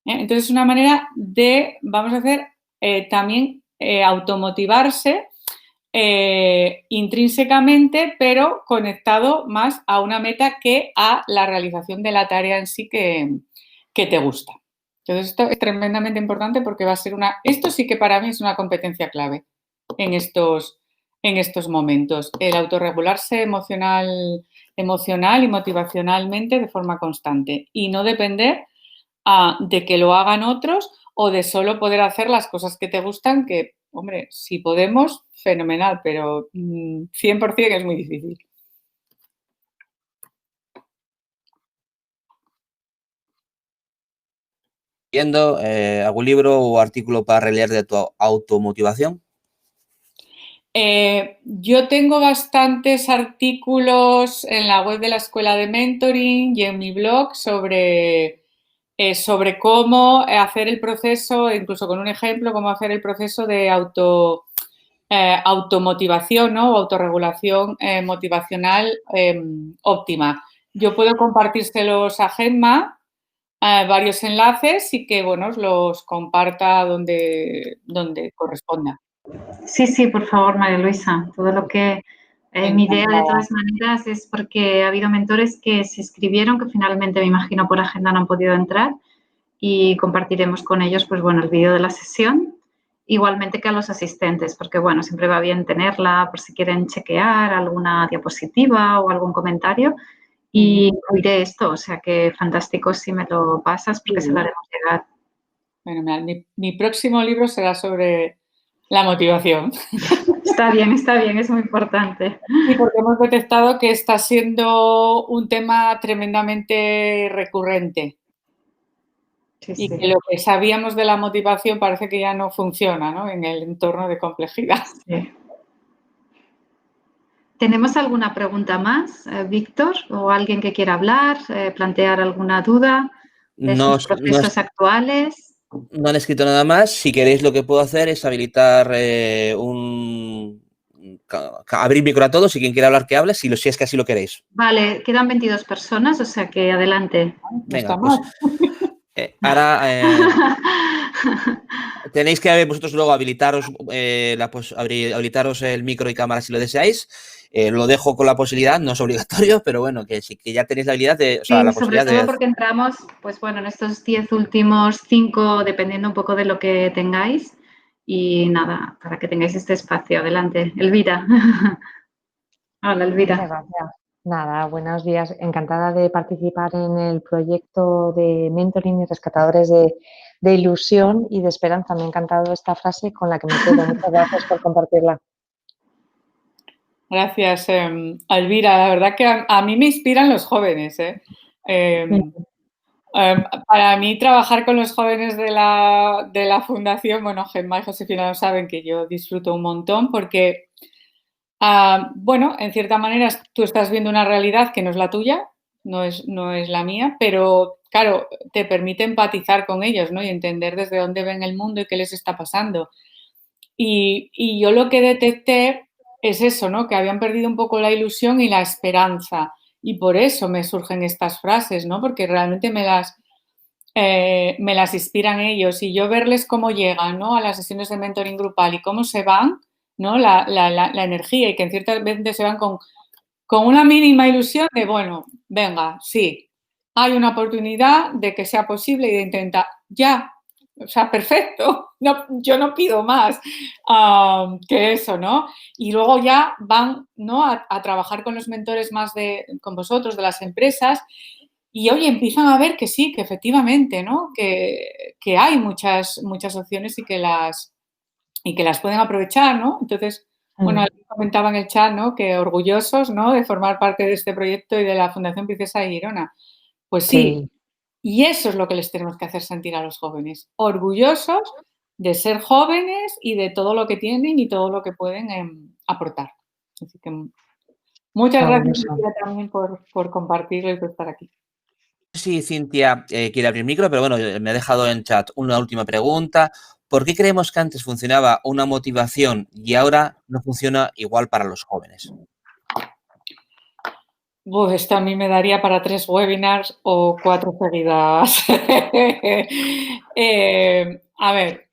Speaker 15: Entonces, es una manera de, vamos a hacer, también automotivarse intrínsecamente, pero conectado más a una meta que a la realización de la tarea en sí que te gusta. Entonces, esto es tremendamente importante porque va a ser esto sí que para mí es una competencia clave en estos momentos. El autorregularse emocional y motivacionalmente de forma constante y no depender de que lo hagan otros o de solo poder hacer las cosas que te gustan, que, hombre, si podemos, fenomenal, pero 100% es muy difícil.
Speaker 18: ¿Leyendo algún libro o artículo para releer de tu automotivación?
Speaker 15: Yo tengo bastantes artículos en la web de la Escuela de Mentoring y en mi blog sobre cómo hacer el proceso, incluso con un ejemplo, cómo hacer el proceso de automotivación, ¿no? O autorregulación motivacional óptima. Yo puedo compartírselos a Gemma, varios enlaces y que, bueno, os los comparta donde corresponda.
Speaker 1: Sí, por favor, María Luisa. Todo lo que... mi idea, de todas maneras, es porque ha habido mentores que se inscribieron, que finalmente, me imagino, por agenda no han podido entrar y compartiremos con ellos, pues bueno, el vídeo de la sesión, igualmente que a los asistentes, porque bueno, siempre va bien tenerla por si quieren chequear alguna diapositiva o algún comentario y incluiré esto, o sea que fantástico si me lo pasas porque se lo haremos llegar.
Speaker 15: Bueno, mi próximo libro será sobre la motivación.
Speaker 1: Está bien, es muy importante.
Speaker 15: Y porque hemos detectado que está siendo un tema tremendamente recurrente. Y que lo que sabíamos de la motivación parece que ya no funciona, ¿no? En el entorno de complejidad.
Speaker 1: Sí. ¿Tenemos alguna pregunta más, Víctor? ¿O alguien que quiera hablar, plantear alguna duda de sus procesos actuales?
Speaker 18: No han escrito nada más. Si queréis, lo que puedo hacer es habilitar abrir micro a todos y quien quiera hablar que hable, si es que así lo queréis.
Speaker 1: Vale, quedan 22 personas, o sea que adelante.
Speaker 18: Venga, pues ahora tenéis que vosotros luego habilitaros el micro y cámara si lo deseáis. Lo dejo con la posibilidad, no es obligatorio, pero bueno, que sí que ya tenéis la habilidad de...
Speaker 1: Sí, la sobre todo porque entramos, pues bueno, en estos 10 últimos 5, dependiendo un poco de lo que tengáis. Y nada, para que tengáis este espacio. Adelante, Elvira. Hola, Elvira.
Speaker 20: Muchas gracias. Nada, buenos días. Encantada de participar en el proyecto de mentoring y rescatadores de ilusión y de esperanza. Me ha encantado esta frase con la que me quedo. Muchas gracias por compartirla.
Speaker 15: Gracias, Elvira. La verdad que a mí me inspiran los jóvenes. Para mí trabajar con los jóvenes de la fundación, bueno, Gemma y Josefina lo saben que yo disfruto un montón porque, bueno, en cierta manera tú estás viendo una realidad que no es la tuya, no es la mía, pero claro, te permite empatizar con ellos, ¿no? Y entender desde dónde ven el mundo y qué les está pasando. Y yo lo que detecté es eso, ¿no? Que habían perdido un poco la ilusión y la esperanza. Y por eso me surgen estas frases, ¿no? Porque realmente me las inspiran ellos. Y yo verles cómo llegan, ¿no? A las sesiones de mentoring grupal y cómo se van, ¿no? La energía y que en ciertas veces se van con una mínima ilusión de, bueno, venga, sí, hay una oportunidad de que sea posible y de intentar, ya, o sea, perfecto, no, yo no pido más que eso, ¿no? Y luego ya van, ¿no? a trabajar con los mentores más con vosotros, de las empresas, Y oye, empiezan a ver que sí, que efectivamente, ¿no? Que hay muchas opciones y que las pueden aprovechar, ¿no? Entonces, bueno, alguien comentaba en el chat, ¿no? Que orgullosos, ¿no? De formar parte de este proyecto y de la Fundación Princesa de Girona. Pues sí, y eso es lo que les tenemos que hacer sentir a los jóvenes, orgullosos de ser jóvenes y de todo lo que tienen y todo lo que pueden aportar. Así que muchas gracias, Cintia, también por compartirlo y por estar aquí.
Speaker 18: Sí, Cintia quiere abrir micro, pero bueno, me ha dejado en chat una última pregunta. ¿Por qué creemos que antes funcionaba una motivación y ahora no funciona igual para los jóvenes?
Speaker 15: Esto a mí me daría para 3 webinars o 4 seguidas. A ver,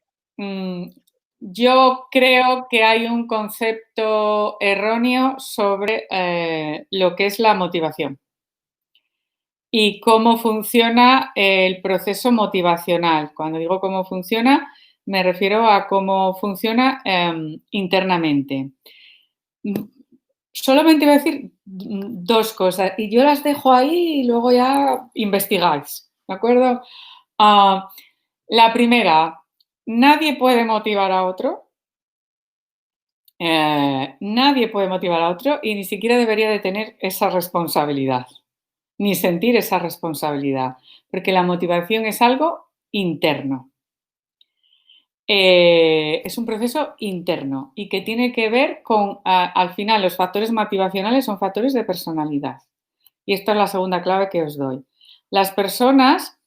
Speaker 15: yo creo que hay un concepto erróneo sobre lo que es la motivación y cómo funciona el proceso motivacional. Cuando digo cómo funciona, me refiero a cómo funciona internamente. Solamente voy a decir 2 cosas y yo las dejo ahí y luego ya investigáis, ¿de acuerdo? La primera, nadie puede motivar a otro. Nadie puede motivar a otro y ni siquiera debería de tener esa responsabilidad, ni sentir esa responsabilidad, porque la motivación es algo interno. Es un proceso interno y que tiene que ver con, al final, los factores motivacionales son factores de personalidad. Y esta es la segunda clave que os doy. Las personas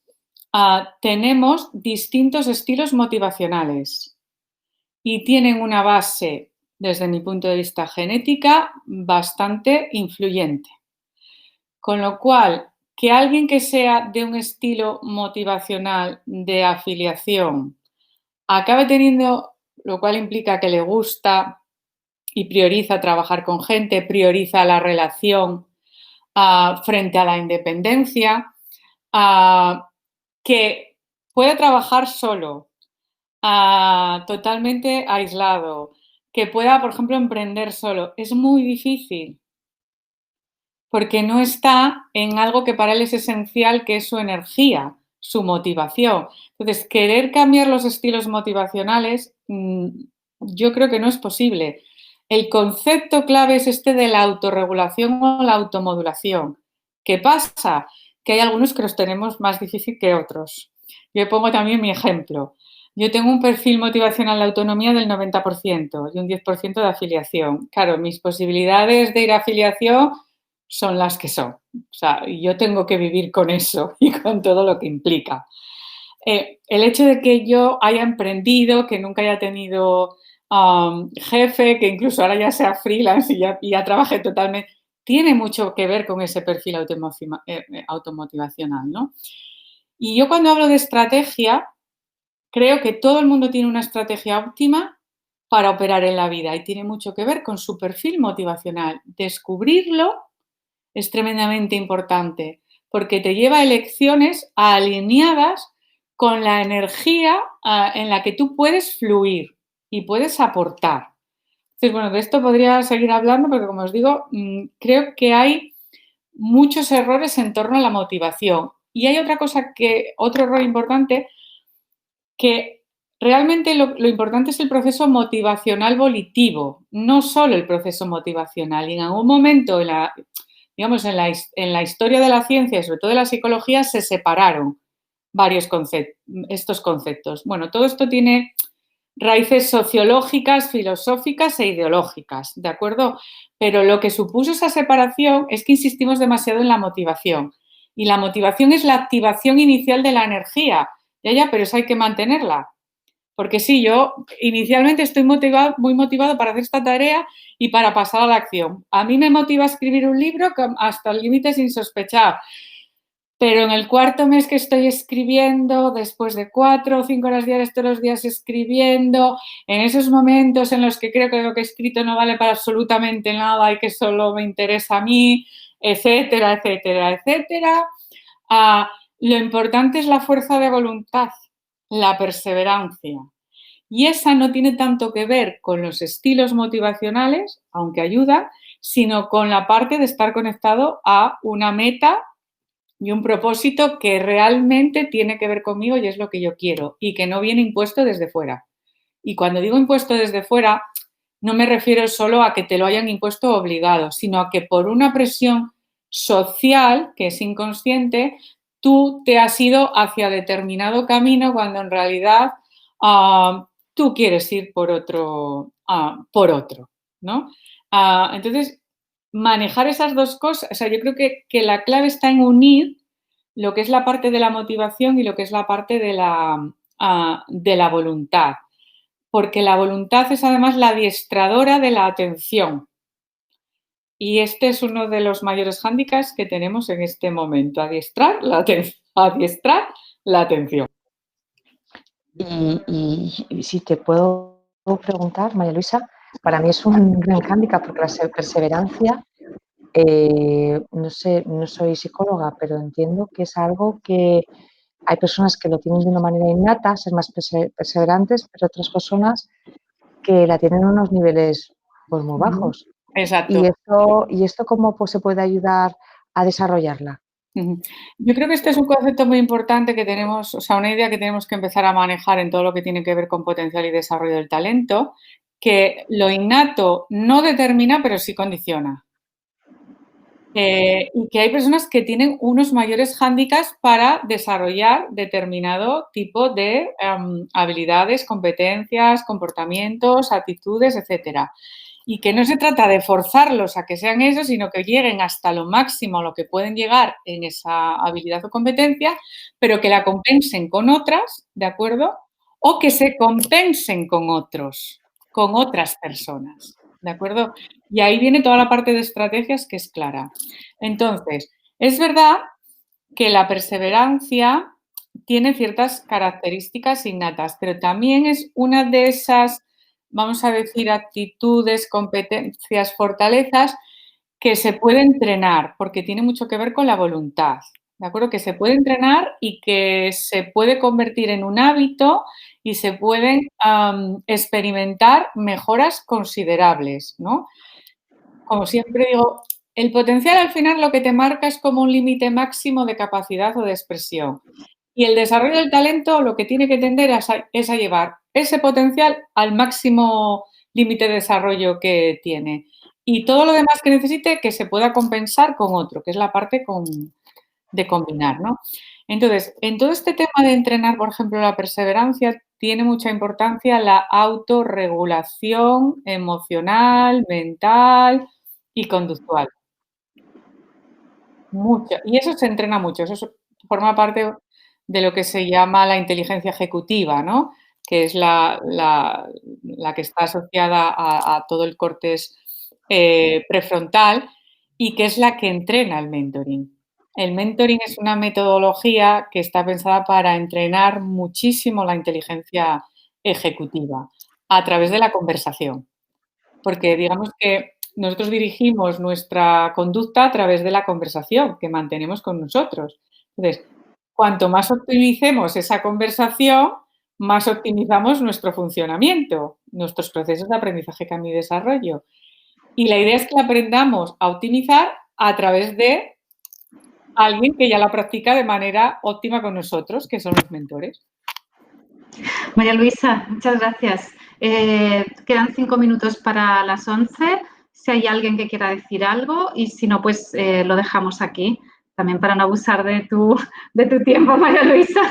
Speaker 15: tenemos distintos estilos motivacionales y tienen una base, desde mi punto de vista genética, bastante influyente. Con lo cual, que alguien que sea de un estilo motivacional de afiliación acabe teniendo, lo cual implica que le gusta y prioriza trabajar con gente, prioriza la relación frente a la independencia, que puede trabajar solo, totalmente aislado, que pueda, por ejemplo, emprender solo. Es muy difícil porque no está en algo que para él es esencial, que es su energía, su motivación. Entonces, querer cambiar los estilos motivacionales, yo creo que no es posible. El concepto clave es este de la autorregulación o la automodulación. ¿Qué pasa? Que hay algunos que los tenemos más difícil que otros. Yo pongo también mi ejemplo. Yo tengo un perfil motivacional de autonomía del 90% y un 10% de afiliación. Claro, mis posibilidades de ir a afiliación son las que son. O sea, yo tengo que vivir con eso y con todo lo que implica. El hecho de que yo haya emprendido, que nunca haya tenido jefe, que incluso ahora ya sea freelance y ya trabaje totalmente, tiene mucho que ver con ese perfil automotivacional, ¿no? Y yo cuando hablo de estrategia, creo que todo el mundo tiene una estrategia óptima para operar en la vida y tiene mucho que ver con su perfil motivacional. Descubrirlo es tremendamente importante porque te lleva a elecciones alineadas con la energía en la que tú puedes fluir y puedes aportar. Entonces, bueno, de esto podría seguir hablando porque, como os digo, creo que hay muchos errores en torno a la motivación. Y hay otro error importante, que realmente lo importante es el proceso motivacional volitivo, no solo el proceso motivacional. Y en algún momento en la historia de la ciencia y sobre todo de la psicología se separaron estos conceptos. Bueno, todo esto tiene raíces sociológicas, filosóficas e ideológicas, ¿de acuerdo? Pero lo que supuso esa separación es que insistimos demasiado en la motivación. Y la motivación es la activación inicial de la energía. Ya, pero eso hay que mantenerla. Porque sí, yo inicialmente estoy muy motivado para hacer esta tarea y para pasar a la acción. A mí me motiva escribir un libro hasta el límite sin sospechar. Pero en el cuarto mes que estoy escribiendo, después de 4 o 5 horas diarias todos los días escribiendo, en esos momentos en los que creo que lo que he escrito no vale para absolutamente nada y que solo me interesa a mí, etcétera, etcétera, etcétera, lo importante es la fuerza de voluntad, la perseverancia. Y esa no tiene tanto que ver con los estilos motivacionales, aunque ayuda, sino con la parte de estar conectado a una meta y un propósito que realmente tiene que ver conmigo y es lo que yo quiero y que no viene impuesto desde fuera. Y cuando digo impuesto desde fuera, no me refiero solo a que te lo hayan impuesto obligado, sino a que por una presión social, que es inconsciente, tú te has ido hacia determinado camino cuando en realidad tú quieres ir por otro, ¿no? Entonces, manejar esas dos cosas, o sea, yo creo que la clave está en unir lo que es la parte de la motivación y lo que es la parte de la voluntad, porque la voluntad es además la adiestradora de la atención. Y este es uno de los mayores hándicaps que tenemos en este momento, adiestrar la atención.
Speaker 20: Y si te puedo preguntar, María Luisa, para mí es un gran hándicap porque la perseverancia, no sé, no soy psicóloga, pero entiendo que es algo que hay personas que lo tienen de una manera innata, ser más perseverantes, pero otras personas que la tienen a unos niveles pues, muy bajos.
Speaker 15: Exacto.
Speaker 20: ¿Y esto cómo pues, se puede ayudar a desarrollarla?
Speaker 15: Yo creo que este es un concepto muy importante que tenemos, o sea, una idea que tenemos que empezar a manejar en todo lo que tiene que ver con potencial y desarrollo del talento, que lo innato no determina, pero sí condiciona. Y que hay personas que tienen unos mayores hándicaps para desarrollar determinado tipo de habilidades, competencias, comportamientos, actitudes, etcétera. Y que no se trata de forzarlos a que sean eso, sino que lleguen hasta lo máximo a lo que pueden llegar en esa habilidad o competencia, pero que la compensen con otras, ¿de acuerdo? O que se compensen con otros, con otras personas, ¿de acuerdo? Y ahí viene toda la parte de estrategias que es clara. Entonces, es verdad que la perseverancia tiene ciertas características innatas, pero también es una de esas, vamos a decir, actitudes, competencias, fortalezas que se puede entrenar, porque tiene mucho que ver con la voluntad, ¿de acuerdo? Que se puede entrenar y que se puede convertir en un hábito y se pueden experimentar mejoras considerables, ¿no? Como siempre digo, el potencial al final lo que te marca es como un límite máximo de capacidad o de expresión. Y el desarrollo del talento lo que tiene que tender es a llevar ese potencial al máximo límite de desarrollo que tiene. Y todo lo demás que necesite que se pueda compensar con otro, que es la parte de combinar, ¿no? Entonces, en todo este tema de entrenar, por ejemplo, la perseverancia, tiene mucha importancia la autorregulación emocional, mental y conductual. Mucho. Y eso se entrena mucho. Eso forma parte de lo que se llama la inteligencia ejecutiva, ¿no? Que es la que está asociada a todo el córtex prefrontal y que es la que entrena el mentoring. El mentoring es una metodología que está pensada para entrenar muchísimo la inteligencia ejecutiva a través de la conversación. Porque digamos que nosotros dirigimos nuestra conducta a través de la conversación que mantenemos con nosotros. Entonces, cuanto más optimicemos esa conversación, más optimizamos nuestro funcionamiento, nuestros procesos de aprendizaje, cambio y desarrollo. Y la idea es que la aprendamos a optimizar a través de alguien que ya la practica de manera óptima con nosotros, que son los mentores.
Speaker 1: María Luisa, muchas gracias. Quedan 5 minutos para las 11. Si hay alguien que quiera decir algo y si no, pues lo dejamos aquí. También para no abusar de tu tiempo, María Luisa,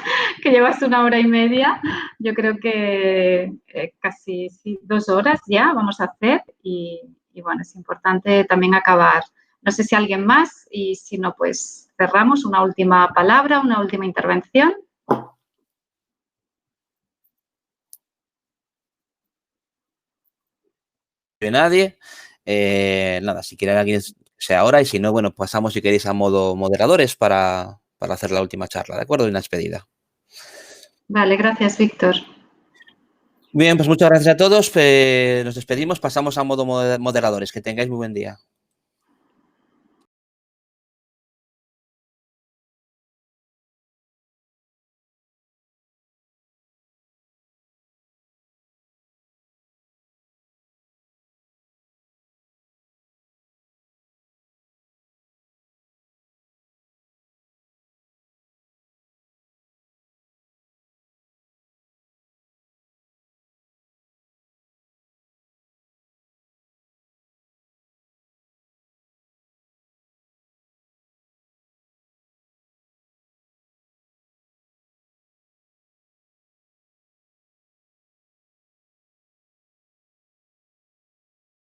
Speaker 1: que llevas 1 hora y media. Yo creo que casi 2 horas ya vamos a hacer y bueno, es importante también acabar. No sé si alguien más y si no, pues cerramos. Una última palabra, una última intervención.
Speaker 18: De nadie. Nada, si quiere alguien sea ahora y si no, bueno, pasamos si queréis a modo moderadores para hacer la última charla, ¿de acuerdo? Y una despedida.
Speaker 1: Vale, gracias, Víctor.
Speaker 18: Bien, pues muchas gracias a todos. Nos despedimos, pasamos a modo moderadores. Que tengáis muy buen día.